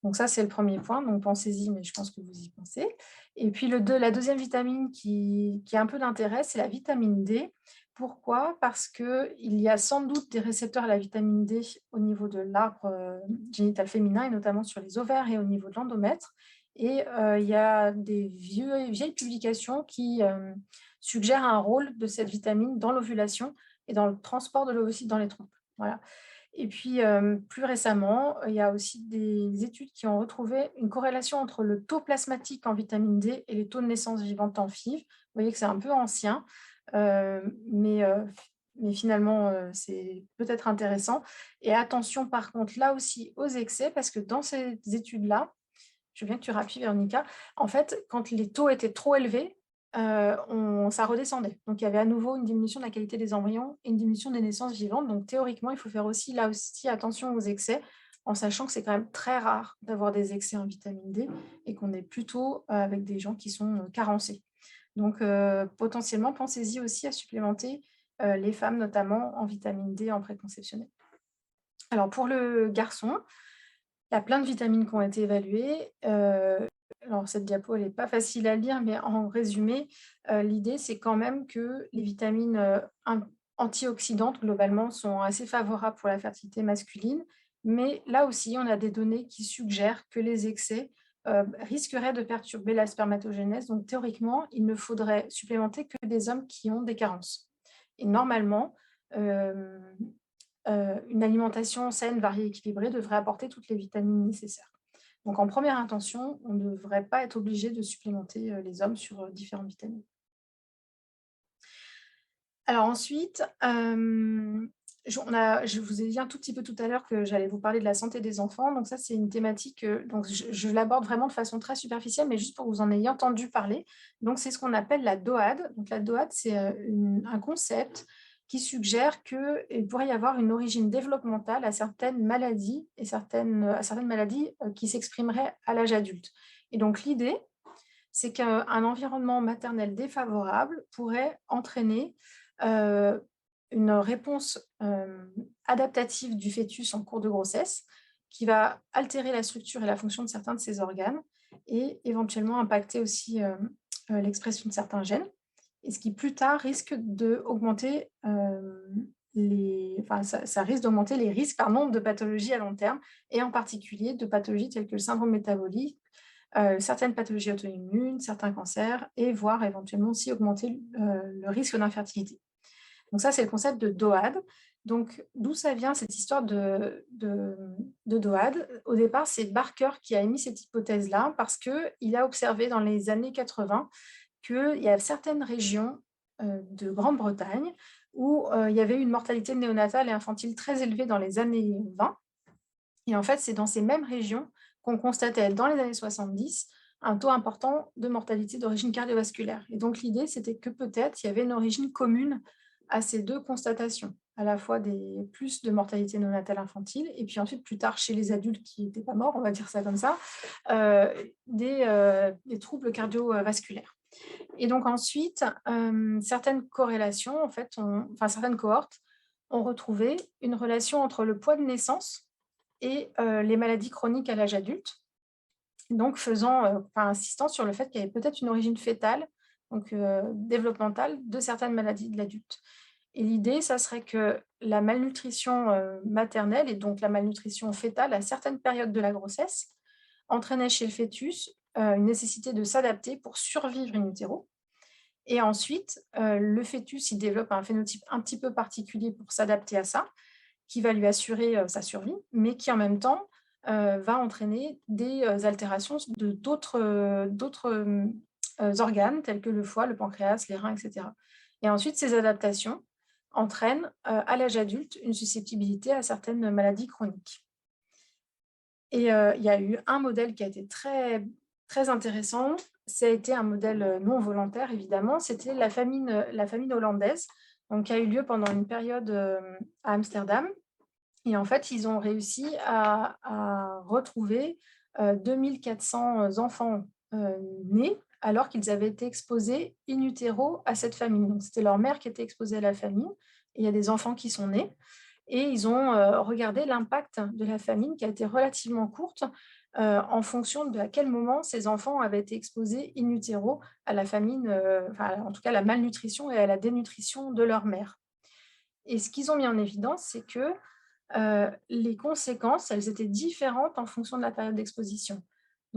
Speaker 3: Donc ça, c'est le premier point, donc pensez-y, mais je pense que vous y pensez. Et puis la deuxième vitamine qui a un peu d'intérêt, c'est la vitamine D. Pourquoi? Parce qu'il y a sans doute des récepteurs à la vitamine D au niveau de l'arbre génital féminin, et notamment sur les ovaires et au niveau de l'endomètre. Et il y a des vieilles publications qui suggèrent un rôle de cette vitamine dans l'ovulation et dans le transport de l'ovocyte dans les trompes. Voilà. Et puis, plus récemment, il y a aussi des études qui ont retrouvé une corrélation entre le taux plasmatique en vitamine D et les taux de naissance vivante en FIV. Vous voyez que c'est un peu ancien, mais finalement, c'est peut-être intéressant. Et attention, par contre, là aussi, aux excès, parce que dans ces études-là, je veux bien que tu rappuies, Véronica, en fait, quand les taux étaient trop élevés, ça redescendait. Donc, il y avait à nouveau une diminution de la qualité des embryons et une diminution des naissances vivantes. Donc, théoriquement, il faut faire aussi, là aussi, attention aux excès, en sachant que c'est quand même très rare d'avoir des excès en vitamine D et qu'on est plutôt avec des gens qui sont carencés. Donc, potentiellement, pensez-y aussi à supplémenter les femmes, notamment en vitamine D en préconceptionnel. Alors, pour le garçon, il y a plein de vitamines qui ont été évaluées. Alors, cette diapo, elle n'est pas facile à lire, mais en résumé, l'idée, c'est quand même que les vitamines antioxydantes, globalement, sont assez favorables pour la fertilité masculine. Mais là aussi, on a des données qui suggèrent que les excès risqueraient de perturber la spermatogénèse. Donc, théoriquement, il ne faudrait supplémenter que des hommes qui ont des carences. Et normalement, une alimentation saine, variée, équilibrée devrait apporter toutes les vitamines nécessaires. Donc, en première intention, on ne devrait pas être obligé de supplémenter les hommes sur différentes vitamines. Alors ensuite, je vous ai dit un tout petit peu tout à l'heure que j'allais vous parler de la santé des enfants. Donc ça, c'est une thématique, donc je l'aborde vraiment de façon très superficielle, mais juste pour que vous en ayez entendu parler. Donc c'est ce qu'on appelle la DOAD. Donc la DOAD, c'est un concept qui suggère qu'il pourrait y avoir une origine développementale à certaines maladies et à certaines maladies qui s'exprimeraient à l'âge adulte. Et donc l'idée, c'est qu'un environnement maternel défavorable pourrait entraîner une réponse adaptative du fœtus en cours de grossesse qui va altérer la structure et la fonction de certains de ses organes et éventuellement impacter aussi l'expression de certains gènes, et ce qui plus tard risque d'augmenter ça risque d'augmenter les risques de pathologies à long terme, et en particulier de pathologies telles que le syndrome métabolique, certaines pathologies auto-immunes, certains cancers, et voire éventuellement aussi augmenter le risque d'infertilité. Donc ça, c'est le concept de DOAD. Donc, d'où ça vient cette histoire de DOAD? Au départ, c'est Barker qui a émis cette hypothèse-là parce qu'il a observé dans les années 80 qu'il y a certaines régions de Grande-Bretagne où il y avait une mortalité néonatale et infantile très élevée dans les années 20. Et en fait, c'est dans ces mêmes régions qu'on constatait dans les années 70 un taux important de mortalité d'origine cardiovasculaire. Et donc, l'idée, c'était que peut-être il y avait une origine commune à ces deux constatations, à la fois plus de mortalité néonatale infantile, et puis ensuite, plus tard, chez les adultes qui n'étaient pas morts, on va dire ça comme ça, des troubles cardiovasculaires. Et donc ensuite, certaines corrélations, en fait, certaines cohortes ont retrouvé une relation entre le poids de naissance et les maladies chroniques à l'âge adulte, donc insistant sur le fait qu'il y avait peut-être une origine fœtale, donc développementale, de certaines maladies de l'adulte. Et l'idée, ça serait que la malnutrition maternelle et donc la malnutrition fœtale à certaines périodes de la grossesse entraînait chez le fœtus une nécessité de s'adapter pour survivre in utero. Et ensuite, le fœtus, il développe un phénotype un petit peu particulier pour s'adapter à ça, qui va lui assurer sa survie, mais qui en même temps va entraîner des altérations de d'autres organes, tels que le foie, le pancréas, les reins, etc. Et ensuite, ces adaptations entraînent à l'âge adulte une susceptibilité à certaines maladies chroniques. Et il y a eu un modèle qui a été très, très intéressant. Ça a été un modèle non volontaire, évidemment. C'était la famine hollandaise, donc, qui a eu lieu pendant une période à Amsterdam. Et en fait, ils ont réussi à retrouver 2400 enfants nés alors qu'ils avaient été exposés in utero à cette famine. Donc, c'était leur mère qui était exposée à la famine. Et il y a des enfants qui sont nés. Et ils ont regardé l'impact de la famine qui a été relativement courte en fonction de à quel moment ces enfants avaient été exposés in utero à la famine, en tout cas à la malnutrition et à la dénutrition de leur mère. Et ce qu'ils ont mis en évidence, c'est que les conséquences, elles étaient différentes en fonction de la période d'exposition.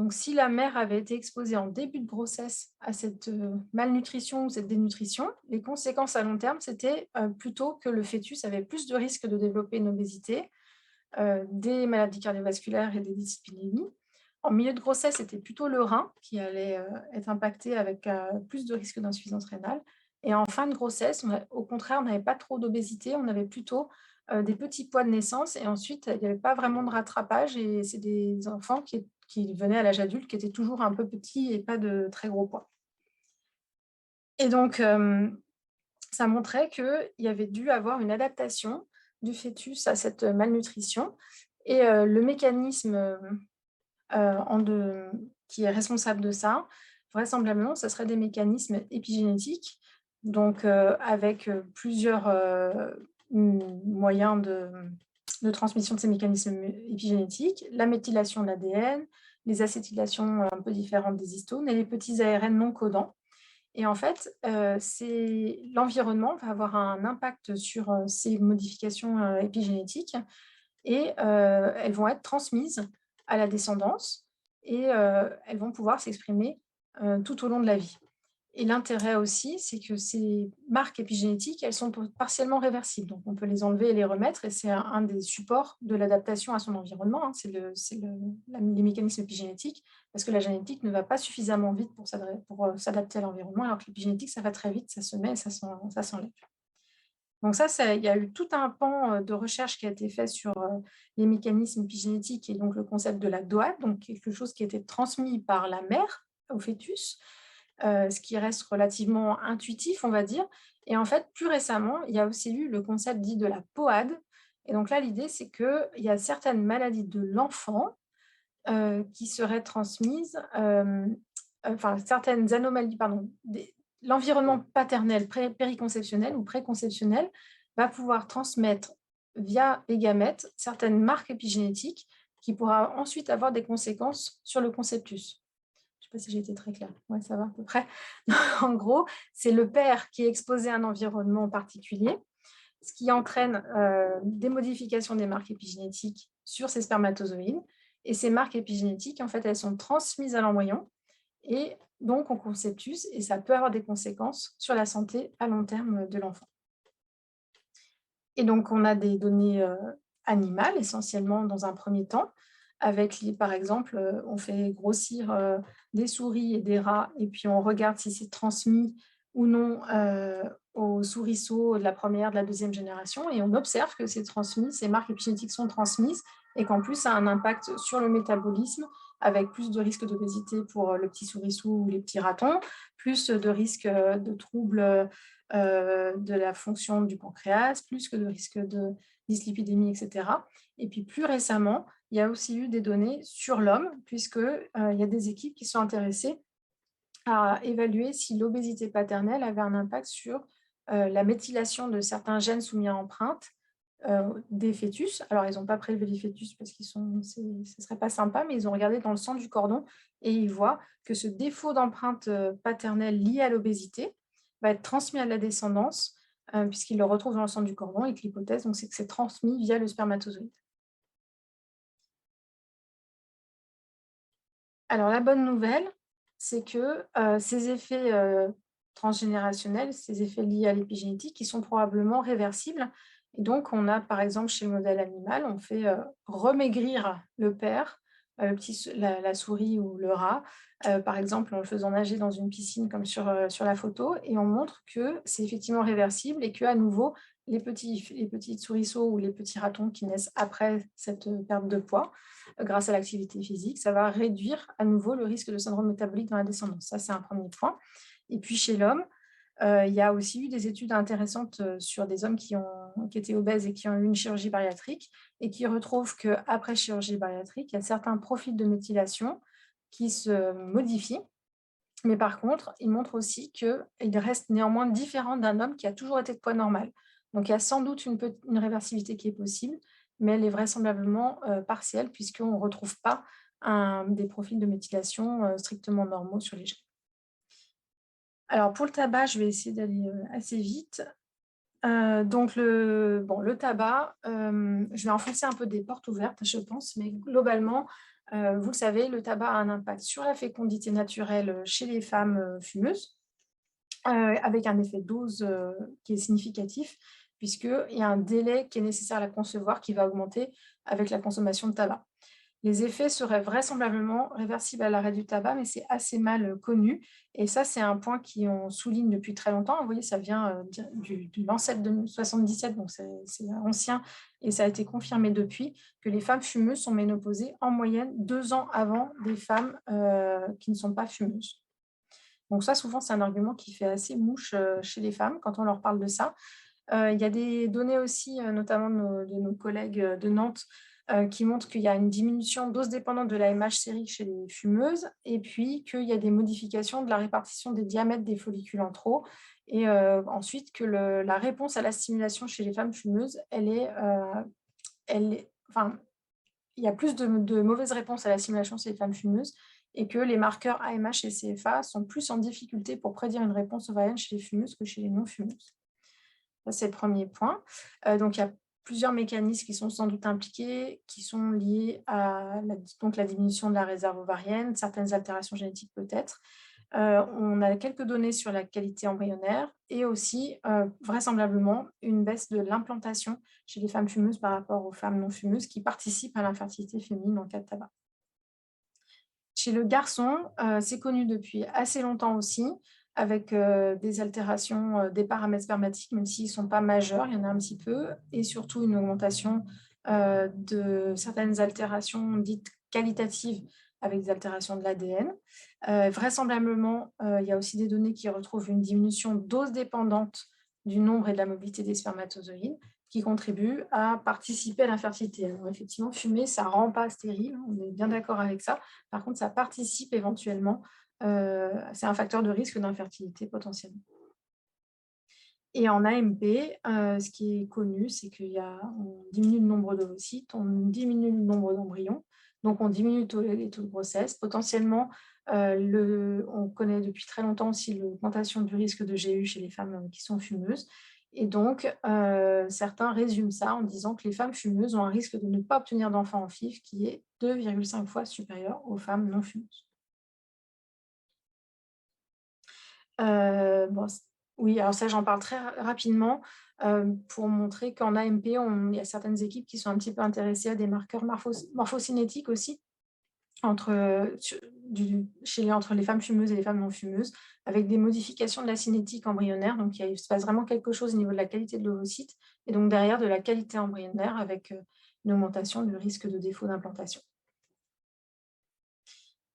Speaker 3: Donc, si la mère avait été exposée en début de grossesse à cette malnutrition ou cette dénutrition, les conséquences à long terme, c'était plutôt que le fœtus avait plus de risques de développer une obésité, des maladies cardiovasculaires et des dyslipidémies. En milieu de grossesse, c'était plutôt le rein qui allait être impacté avec plus de risques d'insuffisance rénale. Et en fin de grossesse, au contraire, on n'avait pas trop d'obésité, on avait plutôt des petits poids de naissance. Et ensuite, il n'y avait pas vraiment de rattrapage. Et c'est des enfants qui venaient à l'âge adulte, qui étaient toujours un peu petits et pas de très gros poids. Et donc, ça montrait qu'il y avait dû avoir une adaptation du fœtus à cette malnutrition. Et le mécanisme qui est responsable de ça, vraisemblablement, ce serait des mécanismes épigénétiques, donc avec plusieurs moyens de transmission de ces mécanismes épigénétiques, la méthylation de l'ADN, les acétylations un peu différentes des histones et les petits ARN non codants. Et en fait, l'environnement va avoir un impact sur ces modifications épigénétiques et elles vont être transmises à la descendance et elles vont pouvoir s'exprimer tout au long de la vie. Et l'intérêt aussi, c'est que ces marques épigénétiques, elles sont partiellement réversibles. Donc, on peut les enlever et les remettre, et c'est un des supports de l'adaptation à son environnement. Hein. C'est les mécanismes épigénétiques, parce que la génétique ne va pas suffisamment vite pour s'adapter à l'environnement, alors que l'épigénétique, ça va très vite, ça se met et ça s'enlève. Donc ça, il y a eu tout un pan de recherche qui a été fait sur les mécanismes épigénétiques et donc le concept de la DOAD, donc quelque chose qui a été transmis par la mère au fœtus, ce qui reste relativement intuitif, on va dire. Et en fait, plus récemment, il y a aussi eu le concept dit de la POAD. Et donc là, l'idée, c'est qu'il y a certaines maladies de l'enfant qui seraient transmises, certaines anomalies, l'environnement paternel périconceptionnel ou préconceptionnel va pouvoir transmettre via les gamètes certaines marques épigénétiques qui pourra ensuite avoir des conséquences sur le conceptus. Je ne sais pas si j'ai été très claire. Oui, ça va à peu près. En gros, c'est le père qui est exposé à un environnement particulier, ce qui entraîne des modifications des marques épigénétiques sur ces spermatozoïdes. Et ces marques épigénétiques, en fait, elles sont transmises à l'embryon et donc au conceptus, et ça peut avoir des conséquences sur la santé à long terme de l'enfant. Et donc, on a des données animales, essentiellement dans un premier temps, avec, par exemple, on fait grossir des souris et des rats, et puis on regarde si c'est transmis ou non aux souriceaux de la première, de la deuxième génération, et on observe que c'est transmis, ces marques épigénétiques sont transmises, et qu'en plus, ça a un impact sur le métabolisme, avec plus de risques d'obésité pour le petit souriceau ou les petits ratons, plus de risques de troubles de la fonction du pancréas, plus que de risques de dyslipidémie, etc. Et puis plus récemment, il y a aussi eu des données sur l'homme, puisqu'il y a des équipes qui sont intéressées à évaluer si l'obésité paternelle avait un impact sur la méthylation de certains gènes soumis à empreinte des fœtus. Alors, ils n'ont pas prélevé les fœtus parce ce ne serait pas sympa, mais ils ont regardé dans le sang du cordon et ils voient que ce défaut d'empreinte paternelle lié à l'obésité va être transmis à la descendance puisqu'ils le retrouvent dans le sang du cordon et que l'hypothèse, c'est que c'est transmis via le spermatozoïde. Alors, la bonne nouvelle, c'est que ces effets transgénérationnels, ces effets liés à l'épigénétique, ils sont probablement réversibles. Et donc, on a, par exemple, chez le modèle animal, on fait remaigrir le père, la souris ou le rat, par exemple, en le faisant nager dans une piscine comme sur la photo, et on montre que c'est effectivement réversible et qu'à nouveau, les petits souriceaux ou les petits ratons qui naissent après cette perte de poids, grâce à l'activité physique, ça va réduire à nouveau le risque de syndrome métabolique dans la descendance. Ça, c'est un premier point. Et puis, chez l'homme, il y a aussi eu des études intéressantes sur des hommes qui étaient obèses et qui ont eu une chirurgie bariatrique et qui retrouvent qu'après chirurgie bariatrique, il y a certains profils de méthylation qui se modifient. Mais par contre, il montre aussi qu'il reste néanmoins différent d'un homme qui a toujours été de poids normal. Donc, il y a sans doute une réversibilité qui est possible, mais elle est vraisemblablement partielle puisqu'on ne retrouve pas des profils de méthylation strictement normaux sur les gènes. Alors, pour le tabac, je vais essayer d'aller assez vite. Donc, le tabac, je vais enfoncer un peu des portes ouvertes, je pense, mais globalement, vous le savez, le tabac a un impact sur la fécondité naturelle chez les femmes fumeuses, avec un effet dose qui est significatif, puisqu'il y a un délai qui est nécessaire à la concevoir qui va augmenter avec la consommation de tabac. Les effets seraient vraisemblablement réversibles à l'arrêt du tabac, mais c'est assez mal connu. Et ça, c'est un point qu'on souligne depuis très longtemps. Vous voyez, ça vient du Lancet de 77, donc c'est ancien, et ça a été confirmé depuis, que les femmes fumeuses sont ménopausées en moyenne 2 ans avant des femmes qui ne sont pas fumeuses. Donc ça, souvent, c'est un argument qui fait assez mouche chez les femmes quand on leur parle de ça. Il y a des données aussi, notamment de nos collègues de Nantes, qui montrent qu'il y a une diminution dose dépendante de l'AMH sérique chez les fumeuses et puis qu'il y a des modifications de la répartition des diamètres des follicules en trop et ensuite que la réponse à la stimulation chez les femmes fumeuses, enfin, il y a plus de mauvaises réponses à la stimulation chez les femmes fumeuses et que les marqueurs AMH et CFA sont plus en difficulté pour prédire une réponse ovarienne chez les fumeuses que chez les non-fumeuses. Ça, c'est le premier point. Donc, il y a plusieurs mécanismes qui sont sans doute impliqués, qui sont liés à la diminution de la réserve ovarienne, certaines altérations génétiques peut-être. On a quelques données sur la qualité embryonnaire et aussi, vraisemblablement, une baisse de l'implantation chez les femmes fumeuses par rapport aux femmes non fumeuses qui participent à l'infertilité féminine en cas de tabac. Chez le garçon, c'est connu depuis assez longtemps aussi, avec des altérations des paramètres spermatiques, même s'ils ne sont pas majeurs, il y en a un petit peu, et surtout une augmentation de certaines altérations dites qualitatives avec des altérations de l'ADN. Vraisemblablement, il y a aussi des données qui retrouvent une diminution dose dépendante du nombre et de la mobilité des spermatozoïdes qui contribuent à participer à l'infertilité. Alors effectivement, fumer, ça ne rend pas stérile, on est bien d'accord avec ça. Par contre, ça participe éventuellement, c'est un facteur de risque d'infertilité potentiellement. Et en AMP, ce qui est connu, c'est qu'on diminue le nombre d'ovocytes, on diminue le nombre d'embryons, donc on diminue les taux de grossesse. Potentiellement, on connaît depuis très longtemps aussi l'augmentation du risque de GU chez les femmes qui sont fumeuses. Et donc, certains résument ça en disant que les femmes fumeuses ont un risque de ne pas obtenir d'enfants en FIV qui est 2,5 fois supérieur aux femmes non fumeuses. Oui, alors ça, j'en parle très rapidement pour montrer qu'en AMP, il y a certaines équipes qui sont un petit peu intéressées à des marqueurs morphocinétiques aussi entre les femmes fumeuses et les femmes non fumeuses, avec des modifications de la cinétique embryonnaire. Donc, il se passe vraiment quelque chose au niveau de la qualité de l'ovocyte et donc derrière de la qualité embryonnaire avec une augmentation du risque de défaut d'implantation.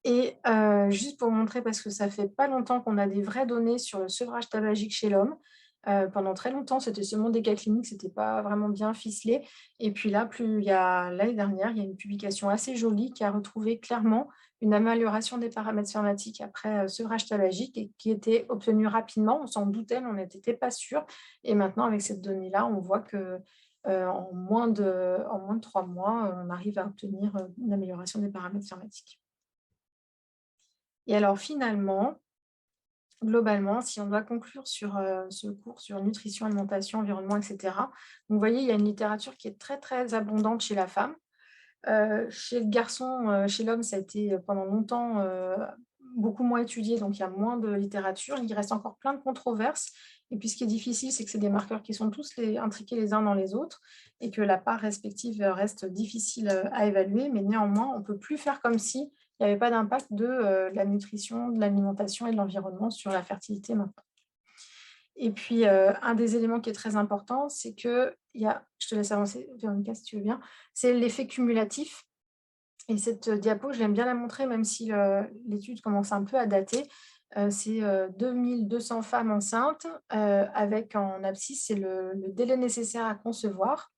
Speaker 3: Et juste pour montrer, parce que ça fait pas longtemps qu'on a des vraies données sur le sevrage tabagique chez l'homme. Pendant très longtemps, c'était seulement des cas cliniques, c'était pas vraiment bien ficelé. Et puis là, l'année dernière, il y a une publication assez jolie qui a retrouvé clairement une amélioration des paramètres spermatiques après sevrage tabagique et qui était obtenue rapidement. On s'en doutait, mais on n'était pas sûr. Et maintenant, avec cette donnée-là, on voit que en moins de 3 mois, on arrive à obtenir une amélioration des paramètres spermatiques. Et alors finalement, globalement, si on doit conclure sur ce cours sur nutrition, alimentation, environnement, etc., vous voyez, il y a une littérature qui est très, très abondante chez la femme. Chez le garçon, chez l'homme, ça a été pendant longtemps beaucoup moins étudié, donc il y a moins de littérature. Il reste encore plein de controverses. Et puis ce qui est difficile, c'est que c'est des marqueurs qui sont tous intriqués les uns dans les autres et que la part respective reste difficile à évaluer, mais néanmoins, on ne peut plus faire comme si il n'y avait pas d'impact de la nutrition, de l'alimentation et de l'environnement sur la fertilité maintenant. Et puis, un des éléments qui est très important, c'est que, je te laisse avancer, Véronica, si tu veux bien, c'est l'effet cumulatif. Et cette diapo, je l'aime bien la montrer, même si l'étude commence un peu à dater. C'est 2200 femmes enceintes, avec en abscisse, c'est le délai nécessaire à concevoir.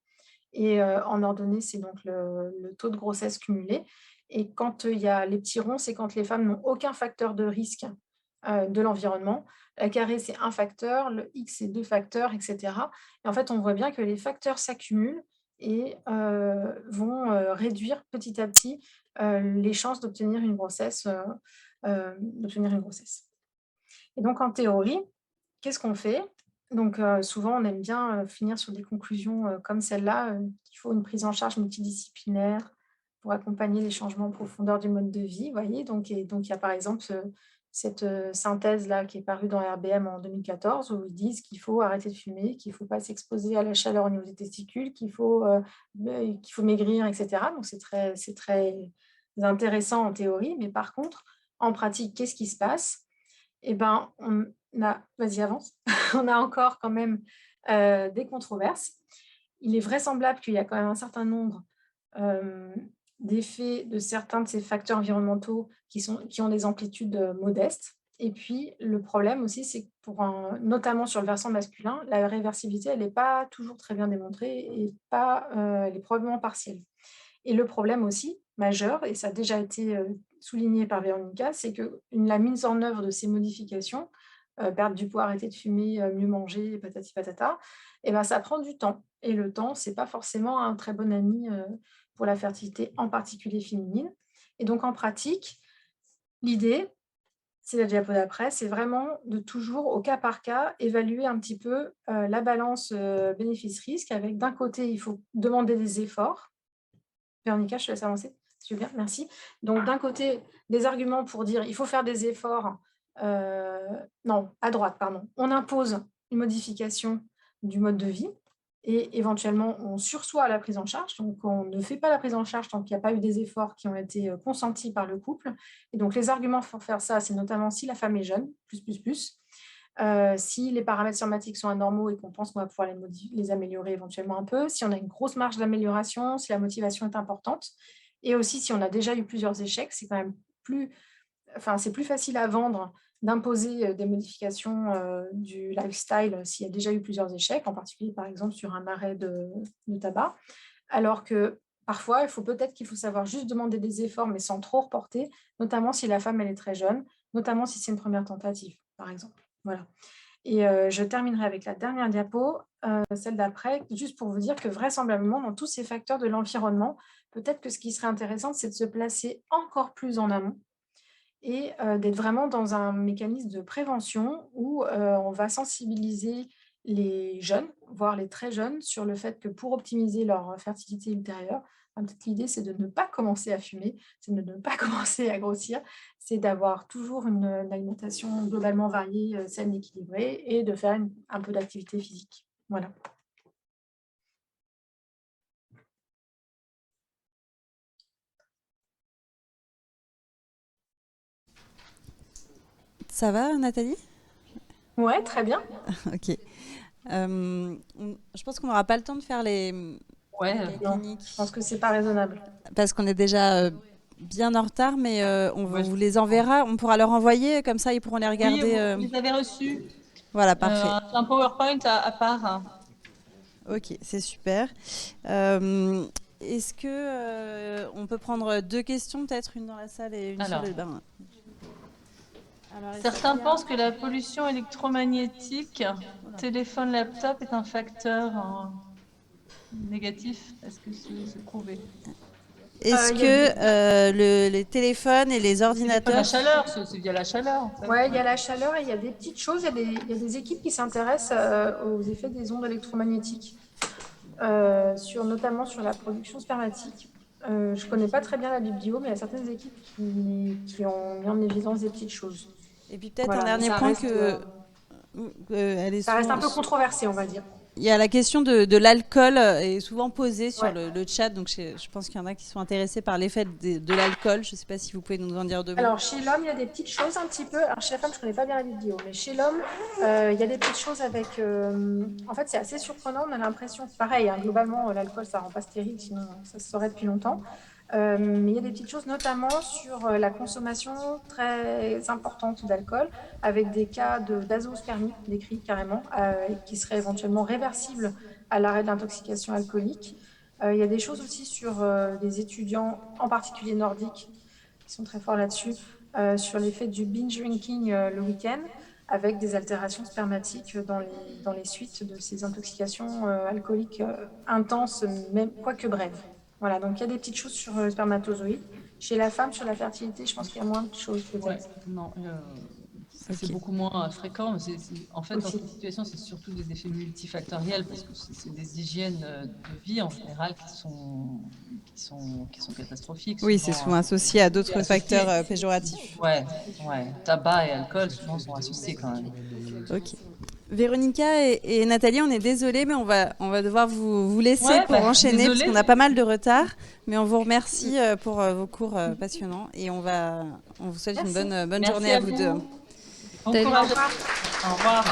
Speaker 3: Et en ordonnée, c'est donc le taux de grossesse cumulé. Et quand il y a les petits ronds, c'est quand les femmes n'ont aucun facteur de risque de l'environnement. La carré, c'est un facteur, le X, c'est 2 facteurs, etc. Et en fait, on voit bien que les facteurs s'accumulent et vont réduire petit à petit les chances d'obtenir une grossesse. Et donc, en théorie, qu'est-ce qu'on fait? Donc, souvent, on aime bien finir sur des conclusions comme celle-là, qu'il faut une prise en charge multidisciplinaire pour accompagner les changements en profondeur du mode de vie, vous voyez. Donc, il y a par exemple cette synthèse-là qui est parue dans RBM en 2014 où ils disent qu'il faut arrêter de fumer, qu'il ne faut pas s'exposer à la chaleur au niveau des testicules, qu'il faut maigrir, etc. Donc, c'est très intéressant en théorie, mais par contre, en pratique, qu'est-ce qui se passe? Eh ben, on a, vas-y, avance. On a encore quand même des controverses. Il est vraisemblable qu'il y a quand même un certain nombre euh, d'effets de certains de ces facteurs environnementaux qui ont des amplitudes modestes. Et puis, le problème aussi, c'est que notamment sur le versant masculin, la réversibilité, elle n'est pas toujours très bien démontrée et elle est probablement partielle. Et le problème aussi, majeur, et ça a déjà été souligné par Véronica, c'est que la mise en œuvre de ces modifications, perdre du poids, arrêter de fumer, mieux manger, patati patata, et ben, ça prend du temps. Et le temps, c'est pas forcément un très bon ami pour la fertilité, en particulier féminine. Et donc, en pratique, l'idée, c'est la diapo d'après, c'est vraiment de toujours, au cas par cas, évaluer un petit peu la balance bénéfice-risque, avec d'un côté, il faut demander des efforts. Véronica, je te laisse avancer. Super, merci. Donc, d'un côté, des arguments pour dire il faut faire des efforts. Non, à droite, pardon. On impose une modification du mode de vie et éventuellement, on sursoit la prise en charge. Donc, on ne fait pas la prise en charge tant qu'il n'y a pas eu des efforts qui ont été consentis par le couple. Et donc, les arguments pour faire ça, c'est notamment si la femme est jeune, plus. Si les paramètres somatiques sont anormaux et qu'on pense qu'on va pouvoir les améliorer éventuellement un peu, si on a une grosse marge d'amélioration, si la motivation est importante, et aussi si on a déjà eu plusieurs échecs, c'est quand même c'est plus facile à vendre d'imposer des modifications du lifestyle s'il y a déjà eu plusieurs échecs, en particulier par exemple sur un arrêt de tabac, alors que parfois qu'il faut savoir juste demander des efforts mais sans trop reporter, notamment si la femme elle est très jeune, notamment si c'est une première tentative par exemple. Voilà. Et je terminerai avec la dernière diapo, celle d'après, juste pour vous dire que vraisemblablement, dans tous ces facteurs de l'environnement, peut-être que ce qui serait intéressant, c'est de se placer encore plus en amont et d'être vraiment dans un mécanisme de prévention où on va sensibiliser les jeunes, voire les très jeunes, sur le fait que pour optimiser leur fertilité ultérieure, peut-être l'idée, c'est de ne pas commencer à fumer, c'est de ne pas commencer à grossir, c'est d'avoir toujours une alimentation globalement variée, saine, équilibrée, et de faire un peu d'activité physique. Voilà.
Speaker 5: Ça va, Nathalie?
Speaker 3: Ouais, très bien.
Speaker 5: Ok. Je pense qu'on n'aura pas le temps de faire les
Speaker 1: Ouais,
Speaker 3: Non,
Speaker 5: cliniques
Speaker 3: je pense que c'est pas raisonnable.
Speaker 5: parce qu'on est déjà bien en retard, mais
Speaker 1: ouais,
Speaker 5: vous les enverra. On pourra leur envoyer, comme ça ils pourront les
Speaker 1: oui,
Speaker 5: regarder.
Speaker 1: vous les avez reçus.
Speaker 5: Voilà, parfait.
Speaker 1: Un PowerPoint à part, hein.
Speaker 5: Ok, c'est super. Euh, Est-ce que on peut prendre deux questions, peut-être une dans la salle et une sur
Speaker 1: Alors,
Speaker 5: le bain? Alors,
Speaker 1: certains pensent que la pollution électromagnétique, téléphone, laptop, est un facteur négatif. Est-ce que c'est prouvé?
Speaker 5: Est-ce
Speaker 3: Il y a
Speaker 5: que les téléphones et les
Speaker 1: C'est la
Speaker 5: ordinateurs...
Speaker 1: chaleur, c'est via la chaleur, en fait.
Speaker 3: Ouais, il y a la chaleur et il y a des petites choses. Il y a des équipes qui s'intéressent aux effets des ondes électromagnétiques, notamment sur la production spermatique. Je ne connais pas très bien la biblio, mais il y a certaines équipes qui ont mis en évidence des petites choses.
Speaker 5: Et puis peut-être un
Speaker 3: Voilà, mais
Speaker 5: dernier point que elle est
Speaker 3: ça reste un
Speaker 5: souvent...
Speaker 3: peu controversé, on va dire.
Speaker 5: Il y a la question de l'alcool est souvent posée sur
Speaker 3: Ouais.
Speaker 5: le chat, donc je pense qu'il y en a qui sont intéressés par l'effet de l'alcool. Je ne sais pas si vous pouvez nous en dire deux mots.
Speaker 3: Alors, chez l'homme, il y a des petites choses un petit peu. Alors, chez la femme, je ne connais pas bien la biblio, mais chez l'homme, il y a des petites choses avec. En fait, c'est assez surprenant. On a l'impression, pareil, hein, globalement, l'alcool, ça ne rend pas stérile, sinon ça se saurait depuis longtemps. Mais il y a des petites choses, notamment sur la consommation très importante d'alcool, avec des cas d'azospermie décrits carrément, qui seraient éventuellement réversibles à l'arrêt de l'intoxication alcoolique. Il y a des choses aussi sur des étudiants, en particulier nordiques, qui sont très forts là-dessus, sur l'effet du binge drinking le week-end, avec des altérations spermatiques dans les suites de ces intoxications alcooliques intenses, même quoique brèves. Voilà, donc il y a des petites choses sur le spermatozoïde. Chez la femme, sur la fertilité, je pense qu'il y a moins de choses
Speaker 1: Ouais,
Speaker 3: peut-être.
Speaker 1: non, C'est
Speaker 2: Ok.
Speaker 1: beaucoup moins fréquent. En fait, dans cette situation, c'est surtout des effets multifactoriels parce que c'est des hygiènes de vie en général qui sont catastrophiques.
Speaker 5: Oui, c'est souvent associé à d'autres facteurs péjoratifs.
Speaker 1: Ouais, ouais. Tabac et alcool souvent sont associés quand même.
Speaker 5: Ok. Véronica et Nathalie, on est désolés, mais on va devoir vous laisser
Speaker 1: Ouais,
Speaker 5: pour enchaîner parce
Speaker 1: désolée.
Speaker 5: qu'on a pas mal de retard. Mais on vous remercie pour vos cours passionnants et on vous souhaite une
Speaker 3: Merci.
Speaker 5: bonne
Speaker 1: Merci
Speaker 5: journée
Speaker 1: à
Speaker 5: à vous deux.
Speaker 1: Bon
Speaker 2: Salut.
Speaker 1: courage. Au revoir.